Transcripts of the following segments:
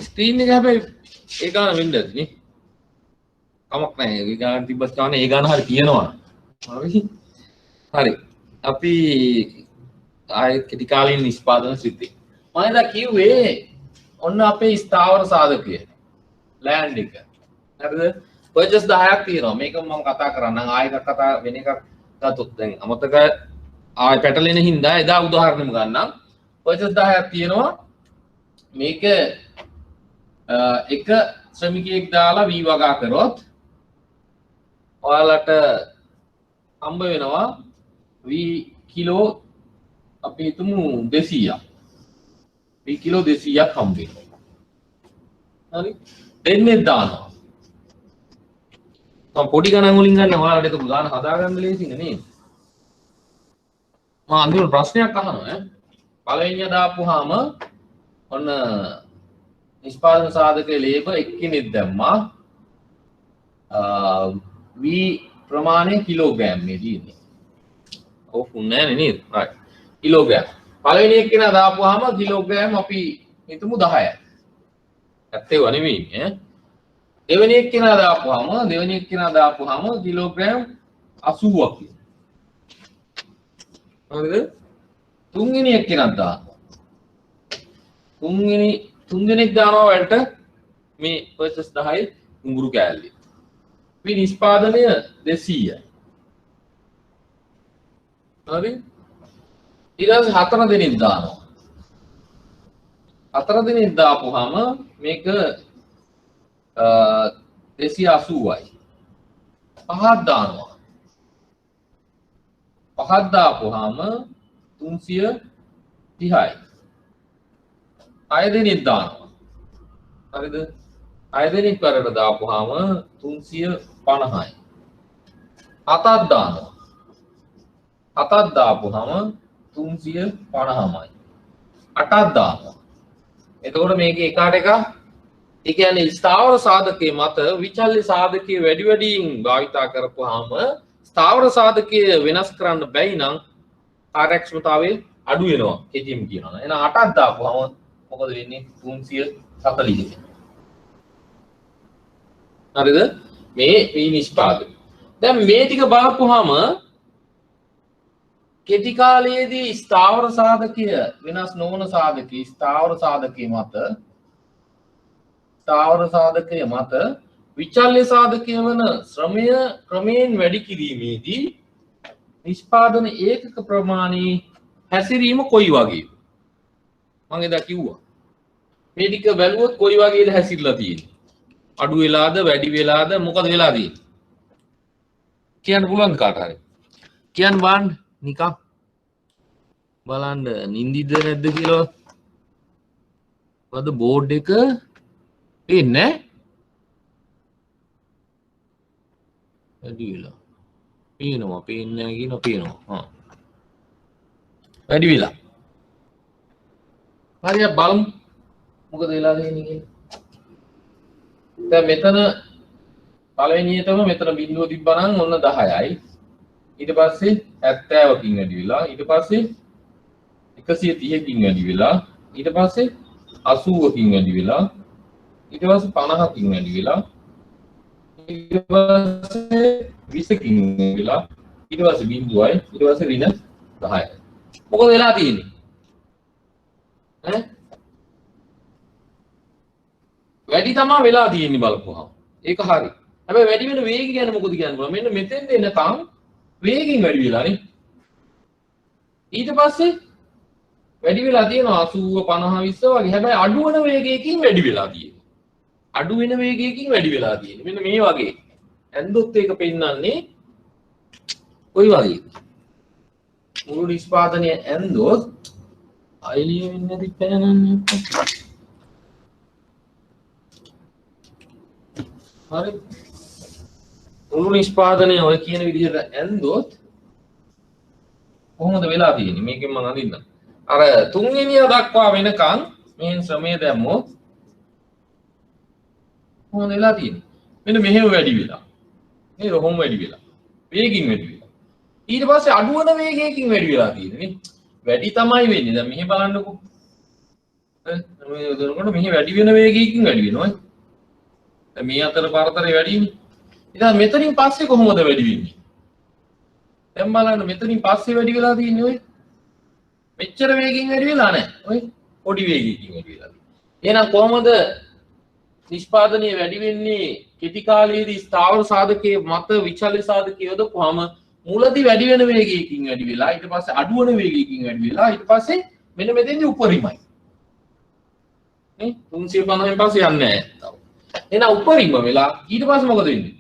Screen එක හැබැයි ඒ ගාන වෙන්න ඇති නේ. කමක් නැහැ. ඒ ගාන තිබ්බත් කවන්නේ ඒ ගාන හරි තියෙනවා. හරි. හරි. අපි ආයෙ කෙටි කාලීන නිෂ්පාදන සිද්ධි. මම එදා කිව්වේ ඔන්න අපේ ස්ථාවර සාධකය. ලෑන්ඩ් එක. හරිද? පර්චස් 10ක් තියෙනවා. මේක මම කතා කරන්නම්. ආයෙ එකක් කතා වෙන එකක් ගත්තොත් දැන් අමතක ආයෙ පැටලෙන හින්දා එදා උදාහරණෙම ගන්නම්. පර්චස් 10ක් තියෙනවා. මේක එක ශ්‍රමිකයෙක් දාලා වී වගා කරොත් ඔයාලට හම්බ වෙනවා වී කිලෝ අපි හිතමු 200ක්. වී කිලෝ 200ක් හම්බ වෙනවා. හරි? දෙන්නේ දානවා. මම පොඩි ගණන් වලින් ගන්න ඔයාලට ඒක ගාන හදාගන්න ලේසියි නේද? මම අන්තිම ප්‍රශ්නයක් අහනවා ඈ. පළවෙනිය දාපුවාම ඔන්න නිෂ්පාදන සාධකයේ ලේබල් එක්කෙනෙක් දැම්මා. වී ප්‍රමාණය කිලෝග්‍රෑම් මේ තියෙන්නේ. ඔව් නෑනේ නේද? right. කිලෝග්‍රෑම්. පළවෙනි එක්කෙනා දාපුවාම කිලෝග්‍රෑම් අපි හිතමු 10යි. ඇත්තේව නෙමෙයි ඈ. දෙවෙනි එක්කෙනා දාපුවාම කිලෝග්‍රෑම් 80ක්. හරිද? තුන්වෙනි එක්කෙනා දානවා. තුන්වෙනෙක් දානවා වලට මේ පර්චස් 10යි උඟුරු කෑල්ලේ. මේ නිෂ්පාදනය 200යි. හරි? ඊළඟ 4 දෙනෙක් දානවා. 4 දෙනෙක් දාපුවාම මේක 280යි. 5ක් දානවා. 5ක් දාපුවාම 330යි. 6 දෙනෙක් දානවා. හරිද? 6 දෙනෙක් වලට දාපුවාම 350යි. 7ක් දානවා. 7ක් දාපුවාම 350යි. 8ක් දානවා. එතකොට මේකේ එකාට එක ඒ කියන්නේ ස්ථාවර සාධකයේ මත විචල්්‍ය සාධකයේ වැඩි වැඩියෙන් භාවිතා කරපුවාම ස්ථාවර සාධකයේ වෙනස් කරන්න බැයි නම් කාර්යක්ෂමතාවය අඩු වෙනවා කෙටියෙන් කියනවා. එහෙනම් 8ක් දාපුවාම මොකද වෙන්නේ? 340. හරිද? මේ වී නිෂ්පාදනය. දැන් මේ ටික බලපුවාම කෙටි කාලයේදී ස්ථාවර සාධකය වෙනස් නොවන සාධකයේ ස්ථාවර සාධකයේ මත විචල්්‍ය සාධකය වන ශ්‍රමය ක්‍රමයෙන් වැඩි කිරීමේදී නිෂ්පාදන ඒකක ප්‍රමාණයේ හැසිරීම කොයි වගේද? මම එදා කිව්වා. මේ ටික බැලුවොත් කොයි වගේද හැසිරලා තියෙන්නේ? අඩු වෙලාද වැඩි වෙලාද මොකද වෙලා තියෙන්නේ? කියන්න පුළුවන් කාට හරි? කියන්න බලන්න නිකන් බලන්න නින්දිද නැද්ද කියලා. මොකද බෝඩ් එක පේන්නේ වැඩි වෙලා. පේන්නේ කියනවා. වැඩි වෙලා. හරියට බලමු මොකද වෙලා තියෙන්නේ කියලා. දැන් මෙතන පළවෙනියටම මෙතන බිඳුව තිබ්බනම් ඔන්න 10යි. ඊට පස්සේ 70කින් වැඩි වෙලා. ඊට පස්සේ 130කින් වැඩි වෙලා. ඊට පස්සේ 80කින් වැඩි වෙලා. ඊට පස්සේ 50කින් වැඩි වෙලා. ඊට පස්සේ 20කින් වෙලා. ඊට පස්සේ බිඳුවයි. ඊට පස්සේ ඍණ 10යි. මොකද වෙලා තියෙන්නේ? ඈ වැඩි තමයි වෙලා තියෙන්නේ බලපුවහම. ඒක හරි. හැබැයි වැඩි වෙන වේගය ගැන මොකද කියන්න පුළුවන්? මෙන්න මෙතෙන්ද එනකම් වේගයෙන් වැඩි වෙලා නේ. ඊට පස්සේ වැඩි වෙලා තියෙනවා 80 50 20 වගේ. හැබැයි අඩු වෙන වේගයකින් වැඩි වෙලා තියෙනවා. අඩු වෙන වේගයකින් වැඩි වෙලා තියෙන්නේ. මෙන්න මේ වගේ. ඇන්දොත් ඒක පෙන්නන්නේ කොයි වගේද? මුළු නිෂ්පාදනය ඇන්දොත් අයිලිය වෙන්නේ නැති පෑනන්නේ. හරි. මුළු නිෂ්පාදනය ඔය කියන විදිහට ඇන්දොත් කොහොමද වෙලා තියෙන්නේ? මේකෙන් මම අඳින්නම්. අර තුන්වෙනිය දක්වා වෙනකන් මෙහෙන් ශ්‍රමය දැම්මොත් කොහොමද වෙලා තියෙන්නේ? මෙන්න මෙහෙම වැඩි වෙලා. නේද? කොහොම වැඩි වෙලා. වේගින් වැඩි වෙලා. ඊට පස්සේ අඩු වෙන වේගයකින් වැඩි වෙලා තියෙන්නේ නේ. වැඩි තමයි වෙන්නේ. දැන් මෙහෙ බලන්නකෝ. මේ යොදනකොට මෙහි වැඩි වෙන වේගයකින් වැඩි වෙනවා. මේ අතර පරතරය වැඩි වෙන්නේ. ඉතින් මෙතනින් පස්සේ කොහොමද වැඩි වෙන්නේ? දැන් බලන්න මෙතනින් පස්සේ වැඩි වෙලා තියෙන්නේ ඔය. මෙච්චර වේගකින් වැඩි වෙලා නැහැ. ඔය පොඩි වේගයකින් වැඩි වෙලා තියෙන්නේ. එහෙනම් කොහොමද නිෂ්පාදනය වැඩි වෙන්නේ? කෙටි කාලයේදී ස්ථාවර සාධකයේ මත විචල්්‍ය සාධකයේ යොදපුවාම මුලදී වැඩි වෙන වේගයකින් වැඩි වෙලා ඊට පස්සේ අඩු වෙන වේගයකින් වැඩි වෙලා ඊට පස්සේ මෙන්න මෙතෙන්දී උපරිමයි. නේ 350න් පස්සේ යන්නේ නැහැ තව. එහෙනම් උපරිම වෙලා ඊට පස්සේ මොකද වෙන්නේ?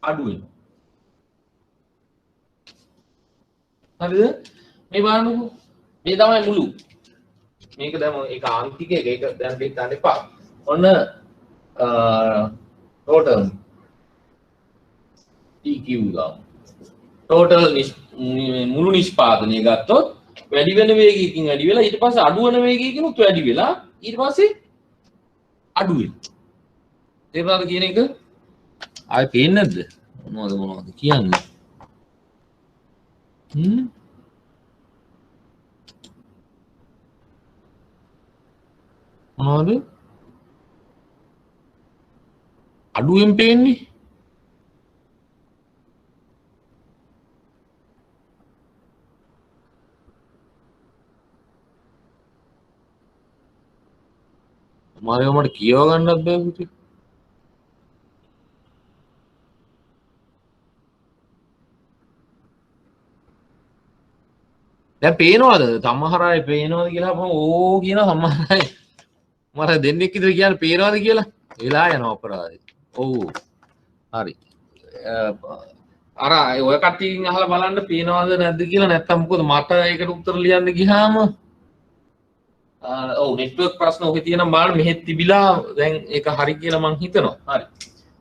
අඩු වෙනවා. හරිද? මේ බලන්නකෝ. මේ තමයි මුළු. මේක දැන් ඒක ආන්තික එක ඒක දැන් දෙන්න ගන්න එපා. ඔන්න total TQ ගාමු. total මුළු නිෂ්පාදනය ගත්තොත් වැඩි වෙන වේගයකින් වැඩි වෙලා ඊට පස්සේ අඩු වෙන වේගයකින් උත් වැඩි වෙලා ඊට පස්සේ අඩු වෙනවා. තේරුණාද කියන එක? ආයෙ පේන්නේ නැද්ද? මොනවද කියන්නේ? මොනවද? අඩුවෙන් පේන්නේ? මාරේ මට කියව ගන්නත් බෑ පුතේ. දැන් පේනවද? සමහර අය පේනවද කියලා අපම ඕ කියන සමහර අය මට දෙන්නෙක් විතර කියන්නේ පේනවද කියලා. වෙලා යනවා අපරාධේ. ඔව්. හරි. අර ඔය කට්ටියකින් අහලා බලන්න පේනවද නැද්ද කියලා නැත්තම් මොකද මට ඒකට උත්තර ලියන්න ගියාම ඔව් නෙට්වර්ක් ප්‍රශ්න ඔකේ තියෙනවා බලන්න මෙහෙත් තිබිලා දැන් ඒක හරි කියලා මං හිතනවා. හරි.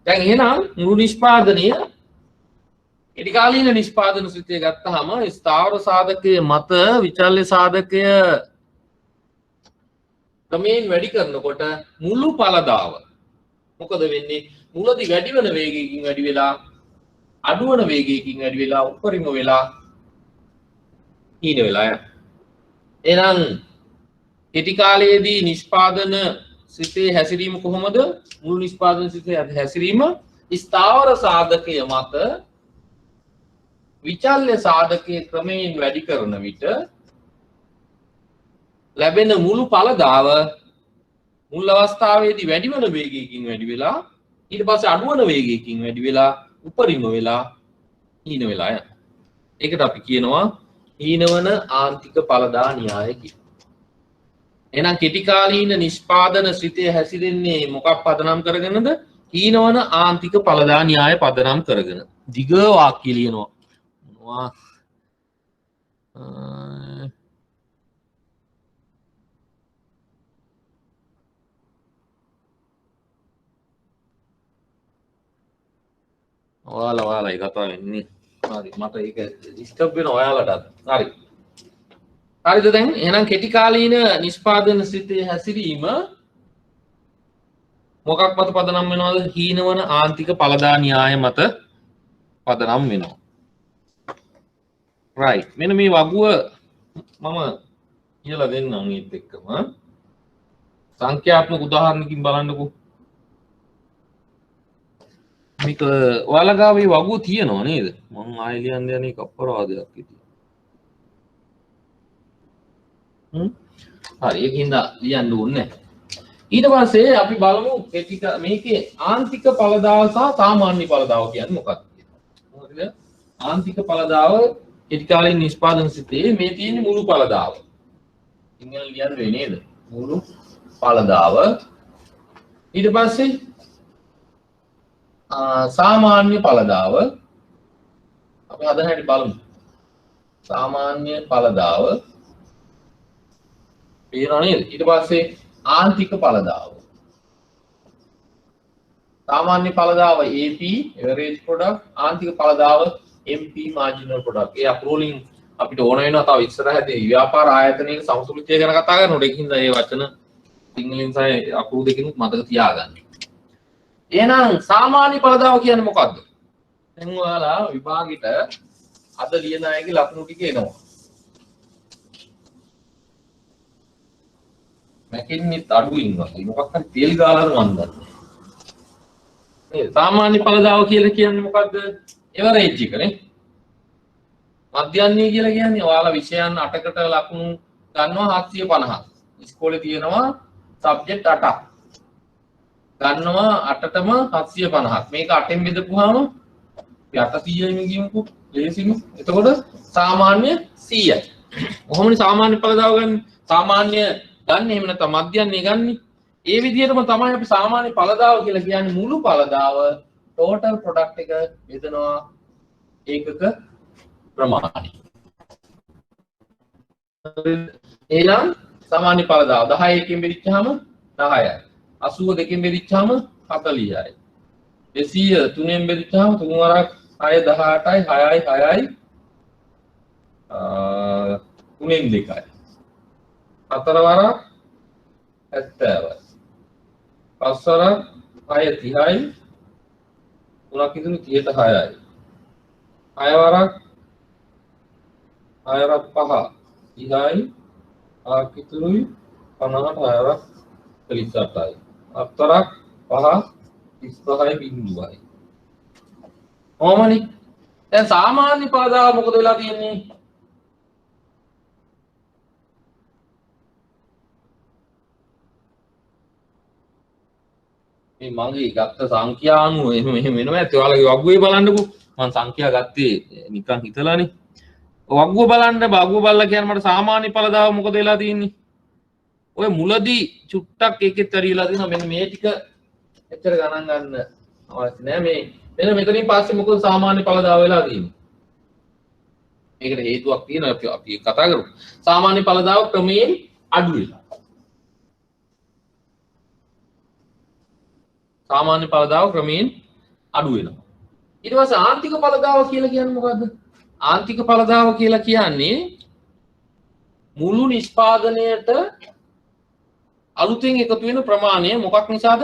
දැන් එහෙනම් මුළු නිෂ්පාදනය කෙටි කාලීන නිෂ්පාදන සූත්‍රය ගත්තාම ස්ථාවර සාධකයේ මත විචල්්‍ය සාධකය ක්‍රමයෙන් වැඩි කරනකොට මුළු ඵලදාව මොකද වෙන්නේ? මුලදී වැඩි වෙන වේගයකින් වැඩි වෙලා අඩු වෙන වේගයකින් වැඩි වෙලා උපරිම වෙලා හීන වෙලා යනවා. එහෙනම් කෙටි කාලයේදී නිෂ්පාදන සිතේ හැසිරීම කොහොමද? මුළු නිෂ්පාදන සිතේ හැසිරීම ස්ථාවර සාධකය මත විචල්්‍ය සාධකයේ ක්‍රමයෙන් වැඩි කරන විට ලැබෙන මුළු ඵලදාව මුල් අවස්ථාවේදී වැඩි වෙන වේගයකින් වැඩි වෙලා ඊට පස්සේ අඩු වෙන වේගයකින් වැඩි වෙලා උපරිම වෙලා හීන වෙලා යනවා. ඒකට අපි කියනවා හීනවන ආන්තික ඵලදා න්‍යාය කියලා. එහෙනම් කෙටි කාලීන නිෂ්පාදන ශ්‍රිතය හැසිරෙන්නේ මොකක් පදනම් කරගෙනද? හීනවන ආන්තික ඵලදා න්‍යාය පදනම් කරගෙන. දිග වාක්‍ය ලියනවා. මොනවා ඔයාලයි කතා වෙන්නේ. හරි මට ඒක ඩිස්ටර්බ් වෙනවා ඔයාලටත්. හරි. හරිද දැන්? එහෙනම් කෙටි කාලීන නිෂ්පාදන ශ්‍රිතයේ හැසිරීම මොකක් මත පදනම් වෙනවද? හීනවන ආන්තික ඵලදා න්‍යාය මත පදනම් වෙනවා. right. මෙන්න මේ වගුව මම කියලා දෙන්නම් මේත් එක්කම. සංඛ්‍යාත්මක උදාහරණකින් බලන්නකෝ. මේක ඔයාලා ගාව මේ වගුව තියෙනව නේද? මම ආයෙ ලියන්න යන එක අපරාධයක් ඉතින්. හරි ඒකින්ද ලියන්න ඕනේ. ඊට පස්සේ අපි බලමු මේකේ ආන්තික ඵලදාව සහ සාමාන්‍ය ඵලදාව කියන්නේ මොකක්ද කියලා. හරිද? ආන්තික ඵලදාව කෙටි කාලීන නිෂ්පාදන සිතේ මේ තියෙන මුළු ඵලදාව. ඉංග්‍රීසියෙන් ලියන්න වෙන්නේ නේද? මුළු ඵලදාව. ඊට පස්සේ සාමාන්‍ය ඵලදාව අපි හදන හැටි බලමු. සාමාන්‍ය ඵලදාව පේනවා නේද? ඊට පස්සේ ආන්තික ඵලදාව. සාමාන්‍ය ඵලදාව AP average product, ආන්තික ඵලදාව MP marginal product. ඒ අප්‍රෝලින් අපිට ඕන වෙනවා තව ඉස්සරහදී ව්‍යාපාර ආයතනයේ සමතුලිතය ගැන කතා කරනකොට ඒකින්ද මේ වචන සිංහලෙන් සහ අප්‍රූ දෙකිනුත් මතක තියාගන්න. එහෙනම් සාමාන්‍ය ඵලදාව කියන්නේ මොකද්ද? දැන් ඔයාලා විභාගෙට අද ලියන අයගේ ලකුණු ටික එනවා. මැකෙන්නේ අඩුයින් වගේ මොකක් හරි තෙල් ගාලාද මන් දන්නේ. මේ සාමාන්‍ය ඵලදාව කියලා කියන්නේ මොකද්ද? එවරේජ් එක නේ. මධ්‍යන්නේ කියලා කියන්නේ ඔයාලා විෂයන් 8කට ලකුණු ගන්නවා 750. ඉස්කෝලේ තියෙනවා සබ්ජෙක්ට් 8ක්. ගන්නවා 8ටම 750ක්. මේක 8ෙන් බෙදපුවාම 800යි කියමුකෝ. ලේසිම. එතකොට සාමාන්‍ය 100යි. කොහොමද සාමාන්‍ය ඵලදාව ගන්න? සාමාන්‍ය ගන්න එහෙම නැත්නම් මධ්‍යන්නේ ගන්න. ඒ විදිහටම තමයි අපි සාමාන්‍ය ඵලදාව කියලා කියන්නේ මුළු ඵලදාව ටෝටල් ප්‍රොඩක්ට් එක බෙදනවා ඒකක ප්‍රමාණය. එහෙනම් සාමාන්‍ය ඵලදාව 10 එකෙන් බෙදිච්චාම 10යි. 82කින් බෙදිච්චාම 40යි. 200 3ෙන් බෙදිච්චාම 3 වරක් 6 18යි 6යි 6යි 3ෙන් 2යි. 4 වරක් 70යි. 5 වරක් 6 30යි. 3ක් ඉදුණු 30ට 6යි. 6 වරක් 5 30යි. 8ක් ඉතුරුයි 50ට 6 වරක් 48යි. 7ක් 5 35යි බිඳුවයි. ඕමනේ. දැන් සාමාන්‍ය ඵලදාව මොකද වෙලා තියෙන්නේ? මේ මගේ ගත්ත සංඛ්‍යා අනුව එහෙම වෙනවා ඇත්ත. ඔයාලගේ වගුවේ බලන්නකෝ. මම සංඛ්‍යා ගත්තේ නිකන් හිතලානේ. වගුව බලන්න වගුව බලලා කියන්නේ මට සාමාන්‍ය ඵලදාව මොකද වෙලා තියෙන්නේ? ඔය මුලදී චුට්ටක් එකෙත් ඇරිලා තියෙනවා. මෙන්න මේ ටික එච්චර ගණන් ගන්න අවශ්‍ය නෑ. මේ මෙන්න මෙතනින් පස්සේ මොකද සාමාන්‍ය ඵලදාව වෙලා තියෙන්නේ? මේකට හේතුවක් තියෙනවා අපි කතා කරමු. සාමාන්‍ය ඵලදාව ක්‍රමයෙන් අඩු වෙලා. සාමාන්‍ය ඵලදාව ක්‍රමයෙන් අඩු වෙනවා. ඊට පස්සේ ආන්තික ඵලදාව කියලා කියන්නේ මොකද්ද? ආන්තික ඵලදාව කියලා කියන්නේ මුළු නිෂ්පාදනයට අලුතෙන් එකතු වෙන ප්‍රමාණය මොකක් නිසාද?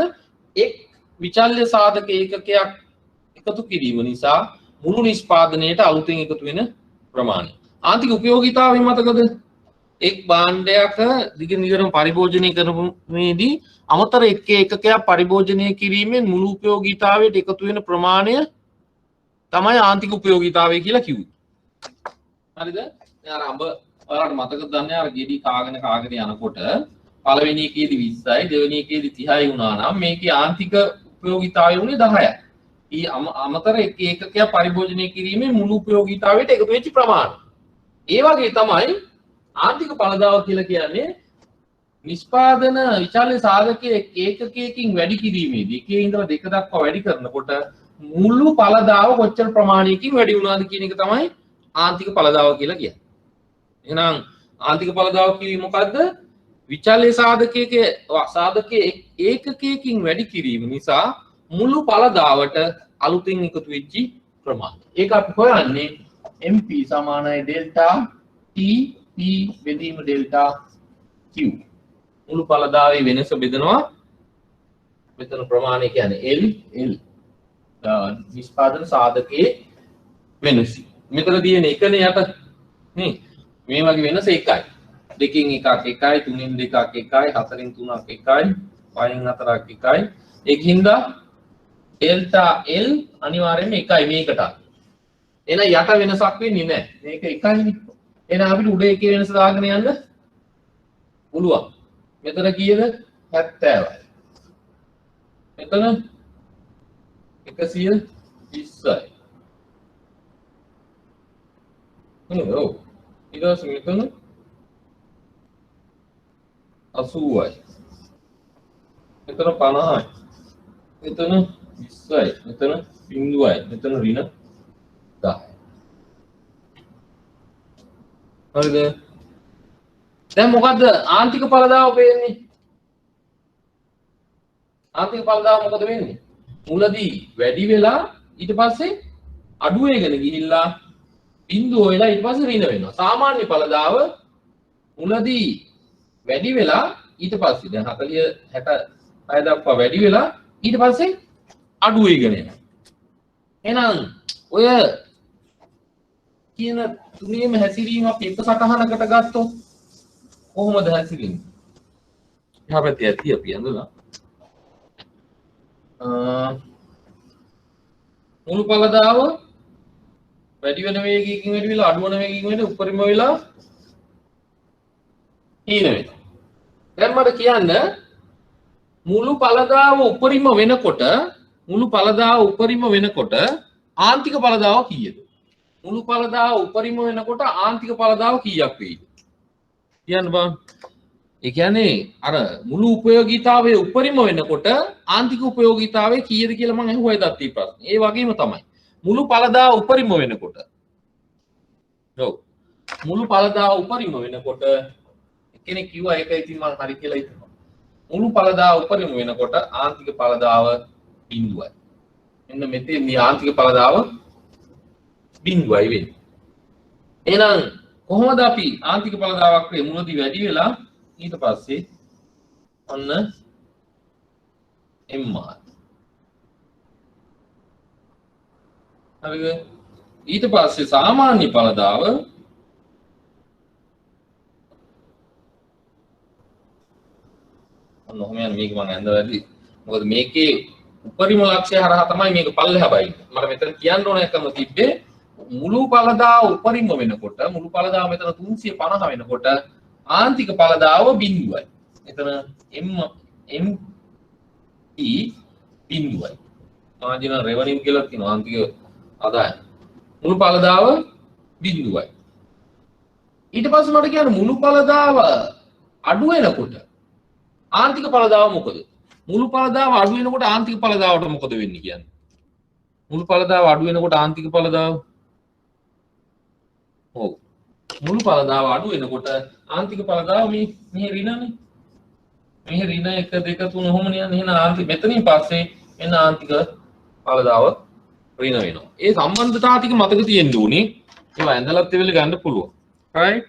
එක් විචල්්‍ය සාධක ඒකකයක් එකතු කිරීම නිසා මුළු නිෂ්පාදනයට අලුතෙන් එකතු වෙන ප්‍රමාණය. ආන්තික උපයෝගීතාවය මතකද? එක් භාණ්ඩයක දිගින් දිගටම පරිභෝජනය කරනදී අමතර එක් ඒකකයක් පරිභෝජනය කිරීමෙන් මුළු උපයෝගීතාවයට එකතු වෙන ප්‍රමාණය තමයි ආන්තික උපයෝගීතාවය කියලා කිව්වේ. හරිද? දැන් අර අඹ ඔයාලට මතකද දන්නේ අර ගෙඩි කාගෙන යනකොට පළවෙනි එකේදී 20යි දෙවෙනි එකේදී 30යි වුණා නම් මේකේ ආන්තික උපයෝගීතාවය උනේ 10යි. ඊ අමතර එක් ඒකකයක් පරිභෝජනය කිරීමෙන් මුළු උපයෝගීතාවයට එකතු වෙච්ච ප්‍රමාණය. ඒ වගේ තමයි ආන්තික ඵලදාව කියලා කියන්නේ නිෂ්පාදන විචල්්‍ය සාධකයේ ඒකකයකින් වැඩි කිරීමේදී එකේ ඉඳලා දෙක දක්වා වැඩි කරනකොට මුළු ඵලදාව කොච්චර ප්‍රමාණයකින් වැඩි වුණාද කියන එක තමයි ආන්තික ඵලදාව කියලා කියන්නේ. එහෙනම් ආන්තික ඵලදාව කිව්වේ මොකද්ද? විචල්්‍ය සාධකයේ ඒකකයකින් වැඩි කිරීම නිසා මුළු ඵලදාවට අලුතෙන් එකතු වෙච්ච ප්‍රමාණය. ඒක අපි හොයන්නේ MP සමානයි ඩෙල්ටා T P බෙදීම ඩෙල්ටා Q. මුළු ඵලදාවේ වෙනස බෙදනවා. මෙතන ප්‍රමාණය කියන්නේ L නිෂ්පාදන සාධකයේ වෙනස. මෙතන තියෙන එකනේ යට නේ. මේ වගේ වෙනස එකයි. දෙකෙන් එකක් එකයි, තුනෙන් දෙකක් එකයි, හතරෙන් තුනක් එකයි, පහෙන් හතරක් එකයි. ඒකින්ද ඩෙල්ටා L අනිවාර්යයෙන්ම එකයි මේකට. එන යට වෙනසක් වෙන්නේ නැහැ. මේක එකයිනේ. එහෙනම් අපිට උඩ එකේ වෙනස දාගෙන යන්න පුළුවන්. මෙතන කීයද? 70යි. මෙතන 120යි. ඔව්. ඊට පස්සේ මෙතන 80යි. මෙතන 50යි. මෙතන 20යි. මෙතන 0යි. මෙතන ඍණ 10යි. හරිද? දැන් මොකද්ද ආන්තික ඵලදාව වෙන්නේ? ආන්තික ඵලදාව මොකද වෙන්නේ? මුලදී වැඩි වෙලා ඊට පස්සේ අඩු වෙගෙන ගිහිල්ලා බිඳුව වෙලා ඊට පස්සේ ඍණ වෙනවා. සාමාන්‍ය ඵලදාව මුලදී වැඩි වෙලා ඊට පස්සේ දැන් 40 66 දක්වා වැඩි වෙලා ඊට පස්සේ අඩු වෙගෙන යනවා. එහෙනම් ඔය කියන තුනේම හැසිරීම අපි එක සටහනකට ගත්තොත් කොහොමද හැසිරෙන්නේ? එහා පැත්තේ ඇති අපි අඳලා මුළු පළදාව වැඩි වෙන වේගයකින් වැඩි වෙලා අඩු වෙන වේගයකින් වැඩි උපරිම වෙලා හීන වෙනවා. දැන් මට කියන්න මුළු පළදාව උපරිම වෙනකොට ආන්තික පළදාව කීයද? මුළු පළදාව උපරිම වෙනකොට ආන්තික පළදාව කීයක් වෙයිද? කියන්න බං. ඒ කියන්නේ අර මුළු උපයෝගීතාවයේ උපරිම වෙනකොට ආන්තික උපයෝගීතාවය කීයද කියලා මම අහුවයි දත්තී ප්‍රශ්න. ඒ වගේම තමයි. මුළු පළදාව උපරිම වෙනකොට. ඔව්. මුළු පළදාව උපරිම වෙනකොට කෙනෙක් කිව්වා ඒක ඉතින් මම හරි කියලා හිතනවා. මුළු පළදාව උපරිම වෙනකොට ආන්තික පළදාව බිඳුවයි. මෙන්න මෙතේ මේ ආන්තික පළදාව බිඳුවයි වෙන්නේ. එහෙනම් කොහොමද අපි ආන්තික පළදාවක් මුලදී වැඩි වෙලා ඊට පස්සේ ඔන්න mr හරිද? ඊට පස්සේ සාමාන්‍ය පළදාව ඔන්න ඔහොම යන මේක මම ඇඳ වැඩි. මොකද මේකේ උපරිම ලක්ෂ්‍ය හරහා තමයි මේක පල්ලෙහා බයින්නේ. මට මෙතන කියන්න ඕන එකම තිබ්බේ මුළු පළදාව උපරිම වෙනකොට මුළු පළදාව මෙතන 350 වෙනකොට ආන්තික පළදාව බිඳුවයි. එතන m e බිඳුවයි. මාර්ජිනල් රෙවෙනියු කියලා තියෙනවා ආන්තික ආදායම. මුළු පළදාව බිඳුවයි. ඊට පස්සේ මට කියන්න මුළු පළදාව අඩු වෙනකොට ආන්තික පළදාව මොකද? මුළු පළදාව අඩු වෙනකොට ආන්තික පළදාවට මොකද වෙන්නේ කියන්නේ? මුළු පළදාව අඩු වෙනකොට ආන්තික පළදාව ඔව් මුළු පළදාව අඩු වෙනකොට ආන්තික පළදාව මේ ඍණනේ. මේ ඍණ 1 2 3 ඔහොම යන්නේ. එහෙනම් ආන්තික මෙතනින් පස්සේ එන්න ආන්තික පළදාව ඍණ වෙනවා. ඒ සම්බන්ධතා ටික මතක තියෙන්න ඕනේ. ඒවා ඇඳලත් එවෙල ගන්න පුළුවන්. right?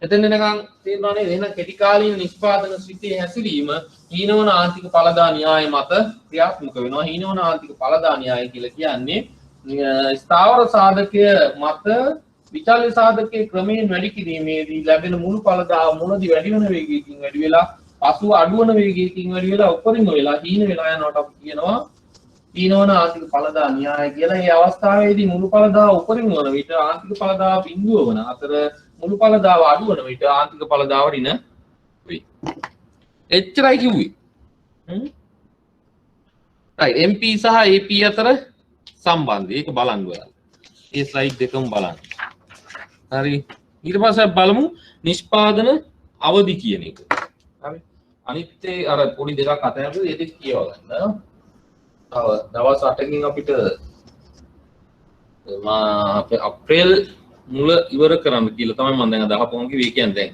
එතෙන් එනකන් තේරුණා නේද? එහෙනම් කෙටි කාලීන නිෂ්පාදන ස්විතියේ හැසිරීම හීනවන ආන්තික පළදා න්‍යාය මත ක්‍රියාත්මක වෙනවා. හීනවන ආන්තික පළදා න්‍යාය කියලා කියන්නේ ස්ථාවර සාධකය මත විචල්්‍ය සාධකයේ ක්‍රමයෙන් වැඩි කිරීමේදී ලැබෙන මුළු පළදාව මුලදී වැඩි වෙන වේගයකින් වැඩි වෙලා පසුව අඩු වෙන වේගයකින් වැඩි වෙලා උපරිම වෙලා හීන වෙලා යනවට අපි කියනවා හීනවන ආන්තික පළදා න්‍යාය කියලා. මේ අවස්ථාවේදී මුළු පළදාව උපරිම වන විට ආන්තික පළදාව බිඳුව වන අතර මුළු පළදාව අඩු වන විට ආන්තික පළදාව ඍණ වෙයි. එච්චරයි කිව්වේ. right MP සහ AP අතර සම්බන්ධය ඒක බලන්න ඔයාලා. මේ ස්ලයිඩ් දෙකම බලන්න. හරි. ඊට පස්සේ බලමු නිෂ්පාදන අවදි කියන එක. හරි. අනිත් අර පොඩි දෙකක් අතහැරලා ඒ දෙක කියව ගන්න. තව දවස් 8කින් අපිට අප්‍රේල් මුල ඉවර කරන්න කියලා තමයි මම දැන් අදහපුවම කිව්වේ. ඒ කියන්නේ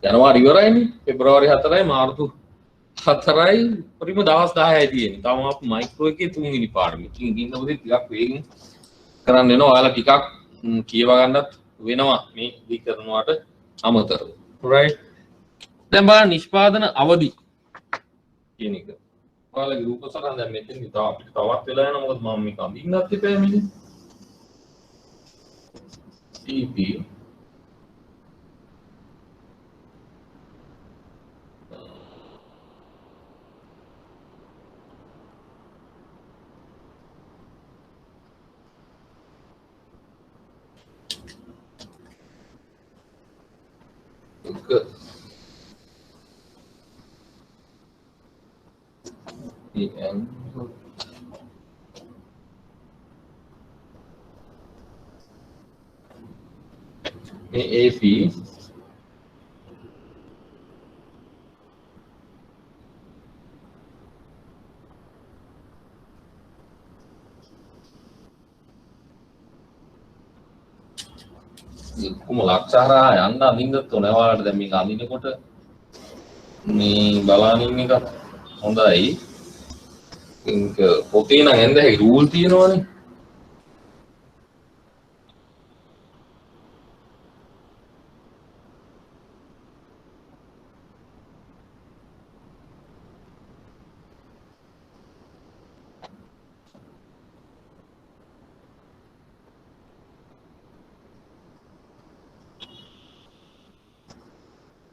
දැන් ජනවාරි ඉවරයිනේ. පෙබරවාරි 4යි මාර්තු 4යි පරිම දවස් 10යි තියෙන්නේ. තාම අපි මයික්‍රෝ එකේ තුන්වෙනි පාඩම. ඉතින් ඉන්නකොටදී ටිකක් වේගෙන් කරන්න වෙනවා. ඔයාලා ටිකක් කියවා ගන්නත් වෙනවා මේ දී කරනවට අමතරව. right. දැන් බලන්න නිෂ්පාදන අවදි කියන එක. ඔයාලගේ රූප සටහන දැන් මෙතෙන් තව අපිට තවත් වෙලා යනවා. මොකද මම මේක අඳින්නත් එපා මේක. TP and AP කොහොම ලක්ෂහරහා යන්න අඳින්නත් ඕනේ. ඔයාලට දැන් මේක අඳිනකොට මේ බලානින් එක හොඳයි. ඒක පොතේ නම් එන්න හැකි රූල් තියෙනවනේ.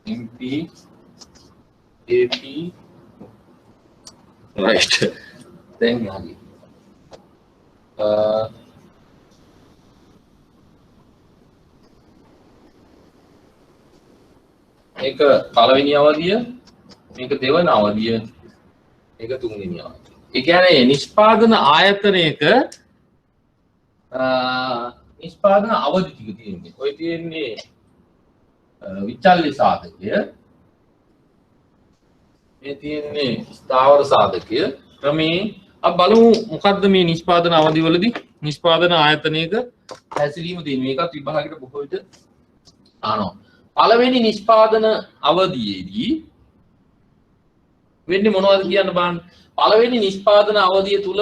MP AP right දැන් හරි මේක පළවෙනි අවධිය මේක දෙවන අවධිය මේක තුන්වෙනි අවධිය. ඒ කියන්නේ නිෂ්පාදන ආයතනයක නිෂ්පාදන අවධි ටික තියෙන්නේ. ඔය තියෙන්නේ විචල්්‍ය සාධකය. මේ තියෙන්නේ ස්ථාවර සාධකය. ක්‍රමයෙන් අපි බලමු මොකද්ද මේ නිෂ්පාදන අවධිවලදී නිෂ්පාදන ආයතනයක හැසිරීම තියෙන්නේ. මේකත් විභාගයට බොහෝ විට අහනවා. පළවෙනි නිෂ්පාදන අවධියේදී වෙන්නේ මොනවද කියන්න බලන්න. පළවෙනි නිෂ්පාදන අවධිය තුල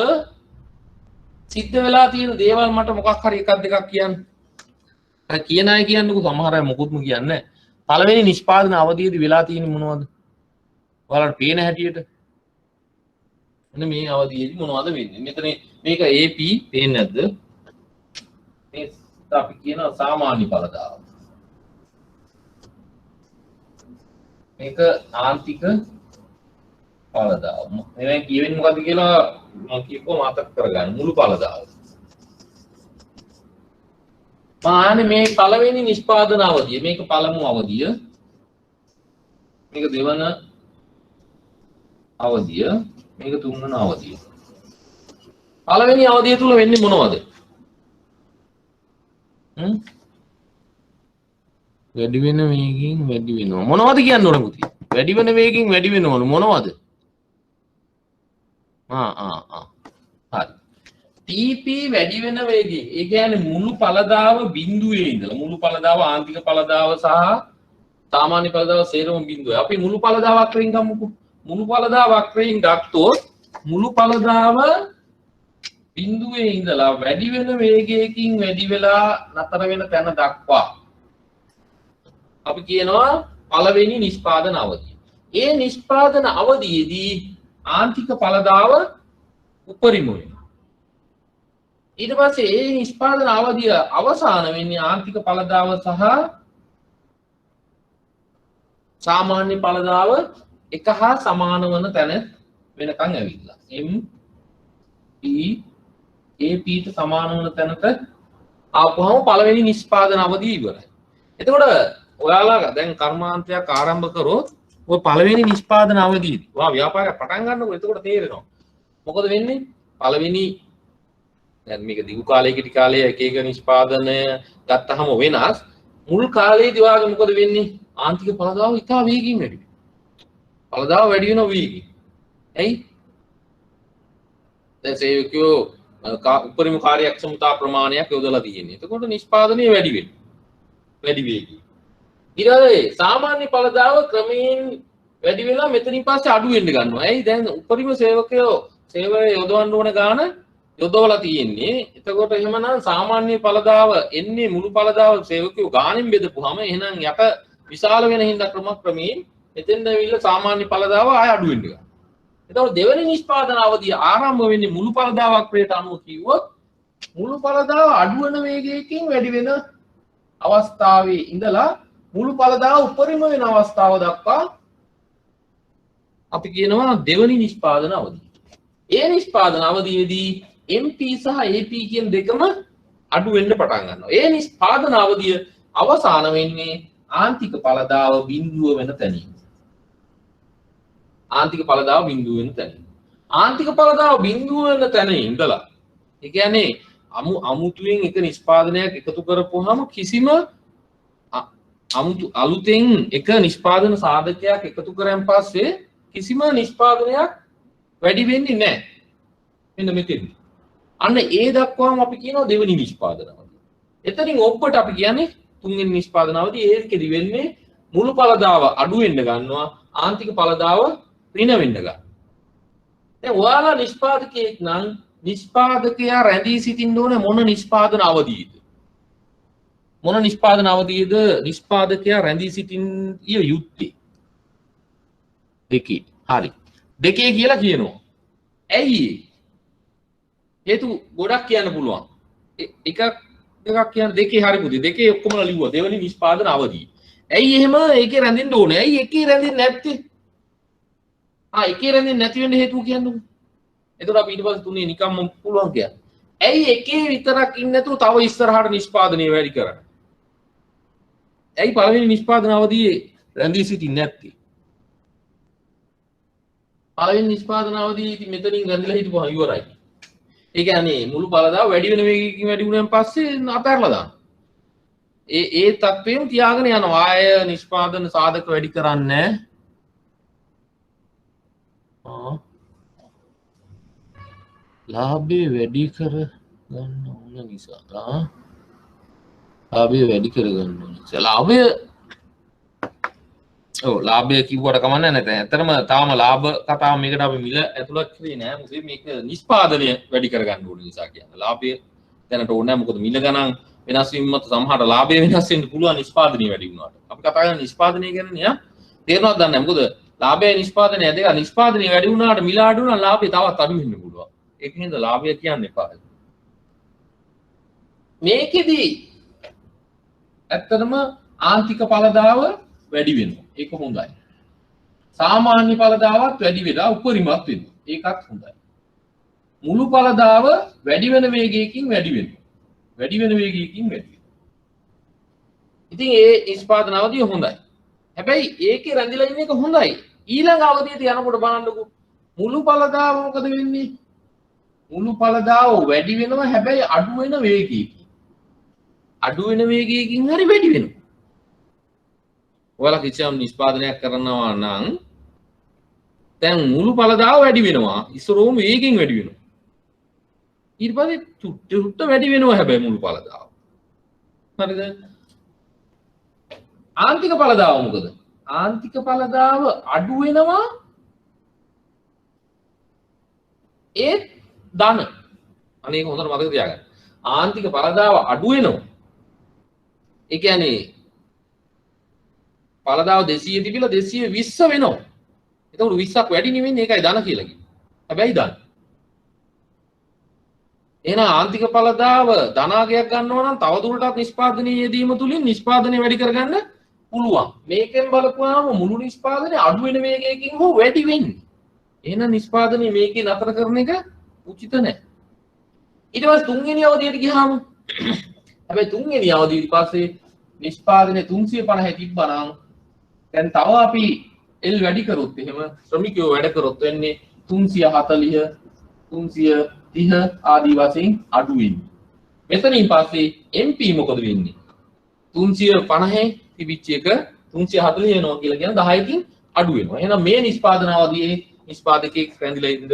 සිද්ධ වෙලා තියෙන දේවල් මට මොකක් හරි එකක් දෙකක් කියන්න. අර කියන අය කියන්නකෝ සමහර අය මොකුත්ම කියන්නේ නැහැ. පළවෙනි නිෂ්පාදන අවධියේදී වෙලා තියෙන්නේ මොනවද? ඔයාලට පේන හැටියට. මෙන්න මේ අවධියේදී මොනවද වෙන්නේ? මෙතන මේක AP පේන්නේ නැද්ද? මේ අපි කියන සාමාන්‍ය ඵලදාව. මේක ආන්තික ඵලදාව. මේ කියවෙන්නේ මොකද්ද කියලා මම කියපුවා මතක් කරගන්න. මුළු ඵලදාව. මානේ මේ පළවෙනි නිෂ්පාදන අවධිය. මේක පළමු අවධිය. මේක දෙවන අවධිය. මේක තුන්වන අවධිය. පළවෙනි අවධිය තුල වෙන්නේ මොනවද? වැඩි වෙන වේගයෙන් වැඩි වෙනවා. මොනවද කියන්න ඕන පුතේ? වැඩි වෙන වේගයෙන් වැඩි වෙනවලු මොනවද? හරි. TP වැඩි වෙන වේගයෙන්. ඒ කියන්නේ මුළු ඵලදාව බිඳුවේ ඉඳලා මුළු ඵලදාව ආන්තික ඵලදාව සහ සාමාන්‍ය ඵලදාව සේරම බිඳුවේ. අපි මුළු ඵලදාව වක්‍රයෙන් ගමුකෝ. මුළු ඵලදාව වක්‍රයෙන් ගත්තොත් මුළු ඵලදාව බිඳුවේ ඉඳලා වැඩි වෙන වේගයකින් වැඩි වෙලා නතර වෙන තැන දක්වා අපි කියනවා පළවෙනි නිෂ්පාදන අවධිය. ඒ නිෂ්පාදන අවධියේදී ආන්තික ඵලදාව උපරිම වෙනවා. ඊට පස්සේ ඒ නිෂ්පාදන අවධිය අවසාන වෙන්නේ ආන්තික ඵලදාව සහ සාමාන්‍ය ඵලදාව එක හා සමාන වන තැන වෙනකන් ඇවිල්ලා. MP AP ට සමාන වන තැනට ආපුවම පළවෙනි නිෂ්පාදන අවධිය ඉවරයි. එතකොට ඔයාලා දැන් කර්මාන්තයක් ආරම්භ කරොත් ඔය පළවෙනි නිෂ්පාදන අවධියේදී ඔයා ව්‍යාපාරයක් පටන් ගන්නකොට එතකොට තේරෙනවා. මොකද වෙන්නේ? පළවෙනි දැන් මේක දිගු කාලයක ටික කාලය එක එක නිෂ්පාදනය ගත්තාම වෙනස්. මුල් කාලයේදී ඔයාගේ මොකද වෙන්නේ? ආන්තික ඵලදාව ඉතා වේගින් වැඩි වෙනවා. ඵලදාව වැඩි වෙනවා වේගින්. ඇයි? දැන් සේවකයෝ උපරිම කාර්යක්ෂමතා ප්‍රමාණයක් යොදලා තියෙන්නේ. එතකොට නිෂ්පාදනය වැඩි වෙනවා. වැඩි වේගින්. ඊළඟට සාමාන්‍ය ඵලදාව ක්‍රමයෙන් වැඩි වෙලා මෙතනින් පස්සේ අඩු වෙන්න ගන්නවා. ඇයි? දැන් උපරිම සේවකයෝ සේවය යොදවන්න ඕන ගාන යොදවලා තියෙන්නේ. එතකොට එහෙමනම් සාමාන්‍ය ඵලදාව එන්නේ මුළු ඵලදාව සේවකයෝ ගානෙන් බෙදපුවාම එහෙනම් යට විශාල වෙන හින්දා ක්‍රමයෙන් එතෙන්ද ඇවිල්ලා සාමාන්‍ය ඵලදාව ආය අඩු වෙන්න ගන්නවා. එතකොට දෙවෙනි නිෂ්පාදන අවධිය ආරම්භ වෙන්නේ මුළු ඵලදාව වක්‍රයට අනුව කිව්වොත් මුළු ඵලදාව අඩු වෙන වේගයකින් වැඩි වෙන අවස්ථාවේ ඉඳලා මුළු ඵලදාව උපරිම වෙන අවස්ථාව දක්වා අපි කියනවා දෙවෙනි නිෂ්පාදන අවධිය. ඒ නිෂ්පාදන අවධියේදී MP සහ AP කියන දෙකම අඩු වෙන්න පටන් ගන්නවා. ඒ නිෂ්පාදන අවධිය අවසාන වෙන්නේ ආන්තික ඵලදාව බිඳුව වෙන තැනින්. ආන්තික ඵලදාව බිඳුව වෙන තැනින්. ආන්තික ඵලදාව බිඳුව වෙන තැන ඉඳලා ඒ කියන්නේ අමුතුවෙන් එක නිෂ්පාදනයක් එකතු කරපුවාම කිසිම අලුතෙන් එක නිෂ්පාදන සාධකයක් එකතු කරන් පස්සේ කිසිම නිෂ්පාදනයක් වැඩි වෙන්නේ නැහැ. මෙන්න මෙතෙන්දි. අන්න ඒ දක්වාම අපි කියනවා දෙවෙනි නිෂ්පාදන අවධිය. එතනින් ඔබට අපි කියන්නේ තුන්වෙනි නිෂ්පාදන අවධිය. ඒකෙදි වෙන්නේ මුළු ඵලදාව අඩු වෙන්න ගන්නවා ආන්තික ඵලදාව ඍණ වෙන්න ගන්නවා. දැන් ඔයාලා නිෂ්පාදකයෙක් නම් නිෂ්පාදකයා රැඳී සිටින්න ඕනේ මොන නිෂ්පාදන අවධියේද? මොන නිෂ්පාදන අවධියේද නිෂ්පාදකයා රැඳී සිටින්න යුත්තේ? දෙකේ. හරි. දෙකේ කියලා කියනවා. ඇයි? හේතු ගොඩක් කියන්න පුළුවන්. එකක් දෙකක් කියන්න දෙකේ හරි පුතේ. දෙකේ ඔක්කොම ලිව්වා දෙවෙනි නිෂ්පාදන අවධිය. ඇයි එහෙම ඒකේ රැඳෙන්න ඕනේ? ඇයි එකේ රැඳෙන්නේ නැත්තේ? එකේ රැඳෙන්නේ නැති වෙන්න හේතුව කියන්නේ. එතකොට අපි ඊට පස්සේ තුනේ නිකම්ම පුළුවන් කියන්නේ. ඇයි එකේ විතරක් ඉන්නේ නැතුව තව ඉස්සරහට නිෂ්පාදනය වැඩි කරන්නේ? ඇයි පළවෙනි නිෂ්පාදන අවධියේ රැඳී සිටින්නේ නැත්තේ? පළවෙනි නිෂ්පාදන අවධියේ ඉතින් මෙතනින් රැඳිලා හිටපුවා ඉවරයි. ඒ කියන්නේ මුළු බලදාව වැඩි වෙන වේගයකින් වැඩි වුණාන් පස්සේ අතහැරලා දානවා. ඒ තත්ත්වයෙන් තියාගෙන යනවා. ආය නිෂ්පාදන සාධක වැඩි කරන්නේ ලාභය වැඩි කර ගන්න ඕන නිසා. ලාභය වැඩි කර ගන්න ඕන නිසා. ලාභය කිව්වට කමන්නේ නැහැ. ඇත්තටම තාම ලාභ කතාව මේකට අපි මිල ඇතුළත් කරේ නෑ. මොකද මේක නිෂ්පාදනය වැඩි කර ගන්න ඕන නිසා කියන්නේ. ලාභය දැනට ඕනේ නැහැ. මොකද මිල ගණන් වෙනස් වීමත් සමහරට ලාභය වෙනස් වෙන්න පුළුවන් නිෂ්පාදනය වැඩි වුණාට. අපි කතා කරන්නේ නිෂ්පාදනය ගැන නේ. තේරෙනවද දන්නේ නැහැ. මොකද ලාභය නිෂ්පාදනය දෙක නිෂ්පාදනය වැඩි වුණාට මිල අඩු වුණා ලාභය තවත් අඩු වෙන්න පුළුවන්. ඒකෙන්ද ලාභය කියන්න එපා. මේකෙදි ඇත්තටම ආන්තික ඵලදාව වැඩි වෙනවා. ඒක හොඳයි. සාමාන්‍ය ඵලදාවත් වැඩි වෙලා උපරිමත් වෙනවා. ඒකත් හොඳයි. මුළු ඵලදාව වැඩි වෙන වේගයකින් වැඩි වෙනවා. වැඩි වෙන වේගයකින් වැඩි වෙනවා. ඉතින් ඒ නිෂ්පාදන අවධිය හොඳයි. හැබැයි ඒකේ රැඳිලා ඉන්න එක හොඳයි. ඊළඟ අවධියට යනකොට බලන්නකෝ මුළු ඵලදාව මොකද වෙන්නේ? මුළු ඵලදාව වැඩි වෙනවා හැබැයි අඩු වෙන වේගයකින්. අඩු වෙන වේගයකින් හරි වැඩි වෙනවා. ඔයාලා කිසියම් නිෂ්පාදනයක් කරනවා නම් දැන් මුළු ඵලදාව වැඩි වෙනවා. ඉස්සරෝම වේගෙන් වැඩි වෙනවා. ඊට පස්සේ චුට්ට වැඩි වෙනවා හැබැයි මුළු ඵලදාව. හරිද? ආන්තික ඵලදාව මොකද? ආන්තික ඵලදාව අඩු වෙනවා ඒ ධන. අනේක හොඳට මතක තියාගන්න. ආන්තික ඵලදාව අඩු වෙනවා. ඒ කියන්නේ ඵලදාව 200 තිබිලා 220 වෙනවා. එතකොට 20ක් වැඩි නෙවෙන්නේ ඒකයි ධන කියලා කිව්වේ. හැබැයි ධන. එහෙනම් ආන්තික ඵලදාව ධනාගයක් ගන්නවා නම් තව දුරටත් නිෂ්පාදනයේ යෙදීම තුලින් නිෂ්පාදනය වැඩි කරගන්න පුළුවන්. මේකෙන් බලපුවාම මුළු නිෂ්පාදනය අඩු වෙන වේගයකින් හෝ වැඩි වෙන්නේ. එහෙනම් නිෂ්පාදනය මේකේ නතර කරන එක උචිත නැහැ. ඊට පස්සේ තුන්වෙනි අවධියට ගියාම හැබැයි තුන්වෙනි අවධියට පස්සේ නිෂ්පාදනය 350 තිබ්බනම් දැන් තව අපි එල් වැඩි කරොත් එහෙම ශ්‍රමිකයෝ වැඩ කරොත් වෙන්නේ 340 330 ආදී වශයෙන් අඩු වෙන්නේ. මෙතනින් පස්සේ MP මොකද වෙන්නේ? 350 තිබිච්ච එක 340 වෙනවා කියලා කියන 10කින් අඩු වෙනවා. එහෙනම් මේ නිෂ්පාදන අවධියේ නිෂ්පාදකයෙක් රැඳිලා ඉන්න